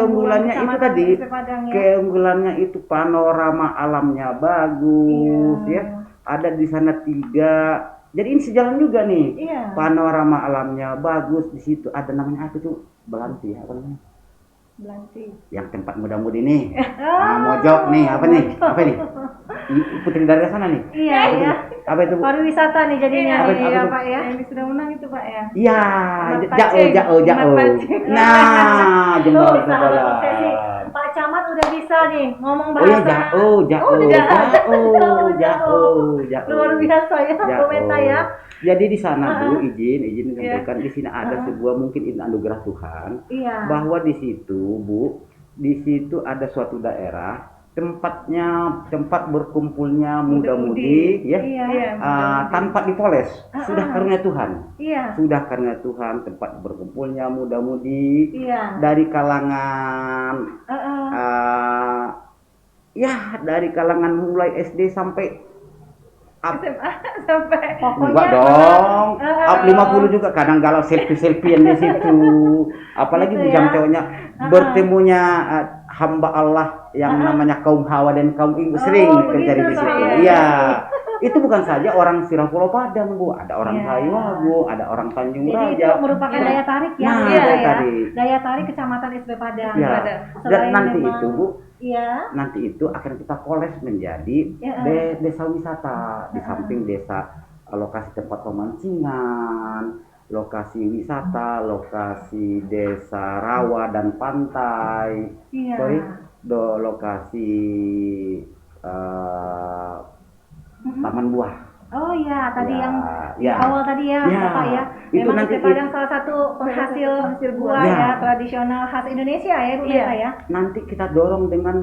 Speaker 6: Kecamatan
Speaker 7: tadi.
Speaker 6: SP Padang ya.
Speaker 7: Keunggulannya itu panorama alamnya bagus,
Speaker 6: Iya.
Speaker 7: ya. Ada di sana 3. Jadi ini sejalan juga nih.
Speaker 6: Iya.
Speaker 7: Panorama alamnya bagus, di situ ada namanya apa tuh? Belanti, apa namanya?
Speaker 6: Belanti.
Speaker 7: Yang tempat muda-mudi nih. Mojok nih, apa nih? Apa nih? Putri dari sana nih.
Speaker 6: Iya, iya.
Speaker 7: Apa itu, Bu?
Speaker 6: Pariwisata nih jadinya.
Speaker 7: Apa-
Speaker 6: Iya,
Speaker 7: apa tuh?
Speaker 6: Pak ya.
Speaker 8: Yang sudah menang itu Pak ya.
Speaker 7: Iya,
Speaker 8: Jembat
Speaker 7: jauh.
Speaker 8: Pancing.
Speaker 7: Nah,
Speaker 6: Tuh,
Speaker 7: jembatan
Speaker 6: salah
Speaker 7: bola.
Speaker 6: satu sesi. Pak Camat udah bisa nih ngomong
Speaker 7: Oh iya,
Speaker 6: bahasa.
Speaker 7: jauh.
Speaker 6: Luar biasa ya, Bu Meta ya.
Speaker 7: Jadi di sana, Bu, izin sampaikan, di sini ada sebuah mungkin anugerah Tuhan,
Speaker 6: Iya.
Speaker 7: bahwa di situ, Bu, di situ ada suatu daerah tempat berkumpulnya muda-mudi, ya,
Speaker 6: Iya.
Speaker 7: tanpa dipoles, sudah karunia Tuhan.
Speaker 6: Iya.
Speaker 7: Sudah karunia Tuhan, tempat berkumpulnya muda-mudi
Speaker 6: Iya.
Speaker 7: dari kalangan dari kalangan mulai SD sampai
Speaker 8: Sampai
Speaker 7: enggak dong, up 50 juga kadang galau selfie-selfiean di situ. Apalagi
Speaker 6: Gitu
Speaker 7: bujang
Speaker 6: ya.
Speaker 7: cowoknya bertemunya hamba Allah yang namanya kaum Hawa dan kaum Ibu sering terjadi di
Speaker 6: begitu,
Speaker 7: situ.
Speaker 6: Pak.
Speaker 7: Iya. Itu bukan saja orang Sirapulau Padang, Bu, ada orang
Speaker 6: Iya.
Speaker 7: Taiwago, ada orang Tanjung
Speaker 6: Jadi itu
Speaker 7: Raja.
Speaker 6: merupakan daya tarik ya,
Speaker 7: Nah,
Speaker 6: Bu
Speaker 7: daya
Speaker 6: Meta ya.
Speaker 7: tarik.
Speaker 6: Daya tarik Kecamatan SP Padang.
Speaker 7: Ya.
Speaker 6: Padang.
Speaker 7: Dan
Speaker 6: Selain
Speaker 7: nanti
Speaker 6: memang-
Speaker 7: itu, Bu,
Speaker 6: Iya.
Speaker 7: nanti itu akan kita poles menjadi
Speaker 6: Ya.
Speaker 7: desa wisata, di samping desa lokasi tempat pemancingan, lokasi wisata, lokasi desa rawa dan pantai,
Speaker 6: Iya.
Speaker 7: lokasi taman buah.
Speaker 6: Oh iya, tadi
Speaker 7: Ya,
Speaker 6: yang di
Speaker 7: ya.
Speaker 6: awal tadi ya,
Speaker 7: Ya,
Speaker 6: Bapak ya.
Speaker 7: itu
Speaker 6: Memang
Speaker 7: nanti
Speaker 6: SP Padang salah satu penghasil buah
Speaker 7: Ya.
Speaker 6: ya, tradisional khas Indonesia ya, Bu Meta ya.
Speaker 7: Nanti kita dorong dengan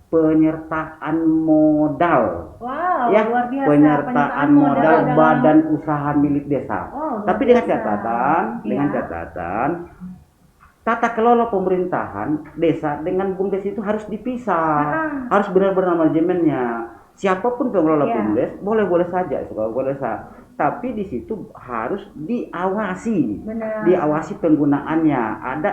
Speaker 7: penyertaan modal.
Speaker 6: Wow,
Speaker 7: Ya,
Speaker 6: luar biasa.
Speaker 7: penyertaan modal
Speaker 6: dalam-
Speaker 7: badan usaha milik desa.
Speaker 6: Oh, luar
Speaker 7: Tapi dengan
Speaker 6: biasa.
Speaker 7: catatan, tata kelola pemerintahan desa dengan BUMDes itu harus dipisah. Harus benar-benar manajemennya. Siapapun pengelola
Speaker 6: Iya.
Speaker 7: BUMDes boleh saja, tapi di situ harus diawasi.
Speaker 6: Benar.
Speaker 7: Diawasi penggunaannya, ada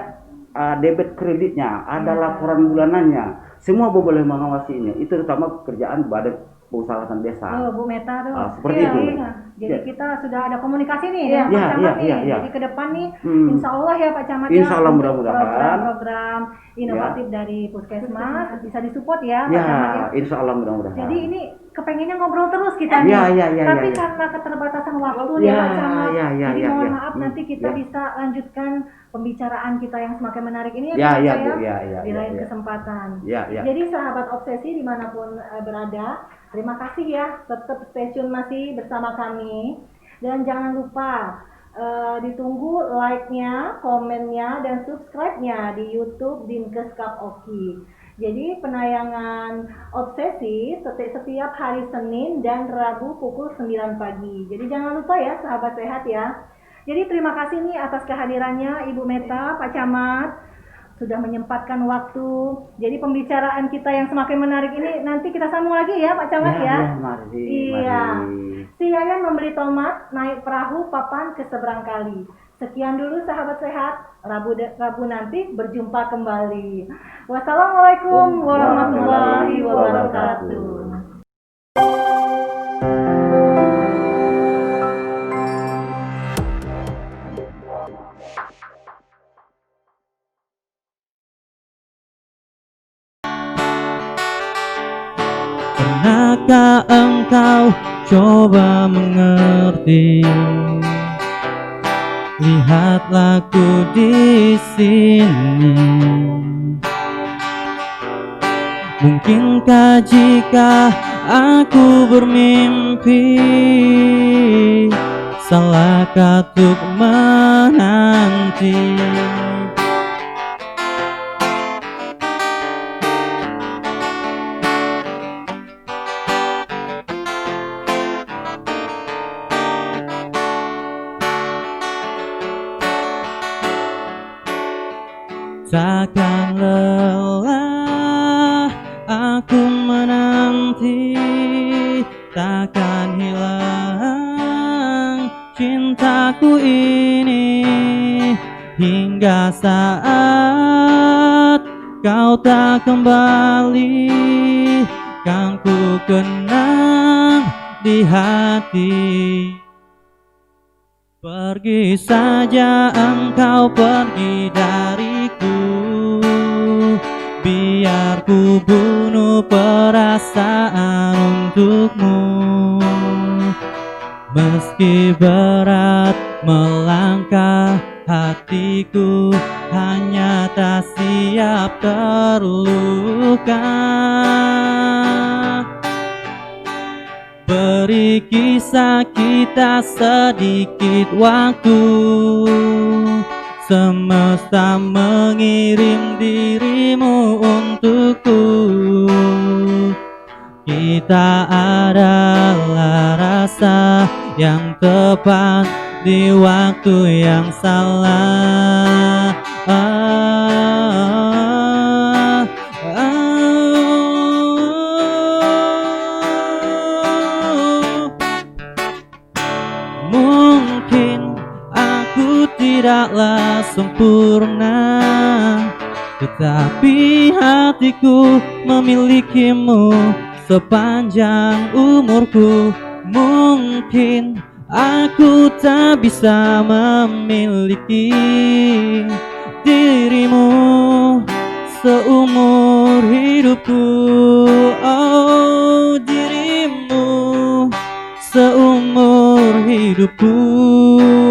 Speaker 7: debit kreditnya, ada laporan bulanannya. Semua boleh mengawasinya. Itu terutama pekerjaan badan pemusyawaratan desa.
Speaker 6: Oh, Bu Meta tuh.
Speaker 7: Seperti
Speaker 6: Iya,
Speaker 7: itu.
Speaker 6: iya. Jadi kita sudah ada komunikasi nih
Speaker 7: Iya,
Speaker 6: dengan Pak Camat nih.
Speaker 7: iya, iya.
Speaker 6: Jadi ke depan nih,
Speaker 7: Hmm.
Speaker 6: insya Allah ya Pak Camat
Speaker 7: Insya Allah
Speaker 6: untuk
Speaker 7: mudah-mudahan.
Speaker 6: program-program inovatif dari Puskesmas bisa disupport ya Pak
Speaker 7: Ya,
Speaker 6: Camat ya.
Speaker 7: insya Allah mudah-mudahan.
Speaker 6: Jadi ini kepengennya ngobrol terus kita nih.
Speaker 7: Iya, iya, iya,
Speaker 6: Tapi
Speaker 7: iya.
Speaker 6: karena keterbatasan waktu
Speaker 7: Iya,
Speaker 6: nih Pak Camat.
Speaker 7: iya, iya,
Speaker 6: Jadi
Speaker 7: iya,
Speaker 6: mohon
Speaker 7: iya.
Speaker 6: maaf nanti kita
Speaker 7: Iya.
Speaker 6: bisa lanjutkan pembicaraan kita yang semakin menarik ini
Speaker 7: Ya,
Speaker 6: Pak
Speaker 7: ya,
Speaker 6: ya.
Speaker 7: Bu. Ya, ya,
Speaker 6: Di
Speaker 7: ya,
Speaker 6: lain
Speaker 7: ya.
Speaker 6: kesempatan.
Speaker 7: Ya, ya.
Speaker 6: Jadi sahabat obsesi dimanapun berada, terima kasih ya, tetap stay tune masih bersama kami. Dan jangan lupa ditunggu like-nya, komennya, dan subscribe-nya di YouTube Dinkes Kap Oki. Jadi penayangan obsesi setiap hari Senin dan Rabu pukul 9 pagi. Jadi jangan lupa ya sahabat sehat ya. Jadi terima kasih nih atas kehadirannya Ibu Meta, Pak Camat, sudah menyempatkan waktu. Jadi pembicaraan kita yang semakin menarik ini nanti kita sambung lagi ya Pak Camat ya.
Speaker 7: Mari,
Speaker 6: Iya.
Speaker 7: mari.
Speaker 6: Si Yayan membeli tomat, naik perahu papan ke seberang kali. Sekian dulu sahabat sehat. Rabu nanti berjumpa kembali. Wassalamualaikum warahmatullahi wabarakatuh.
Speaker 5: Pernahkah engkau coba mengerti? Lihatlah ku di sini. Mungkinkah jika aku bermimpi, salahkah untuk menanti? Takkan lelah aku menanti, takkan hilang cintaku ini, hingga saat kau tak kembali, kan ku kenang di hati. Pergi saja engkau, pergi dariku, biar ku bunuh perasaan untukmu. Meski berat melangkah, hatiku hanya tak siap terluka. Beri kisah kita sedikit waktu, semesta mengirim dirimu untukku. Kita adalah rasa yang tepat di waktu yang salah. Mungkin aku tidaklah sempurna, tetapi hatiku memilikimu sepanjang umurku. Mungkin aku tak bisa memiliki dirimu seumur hidupku. Oh, dirimu seumur hidupku.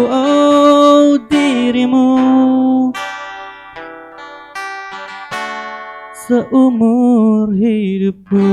Speaker 5: Oh, dirimu seumur hidupku.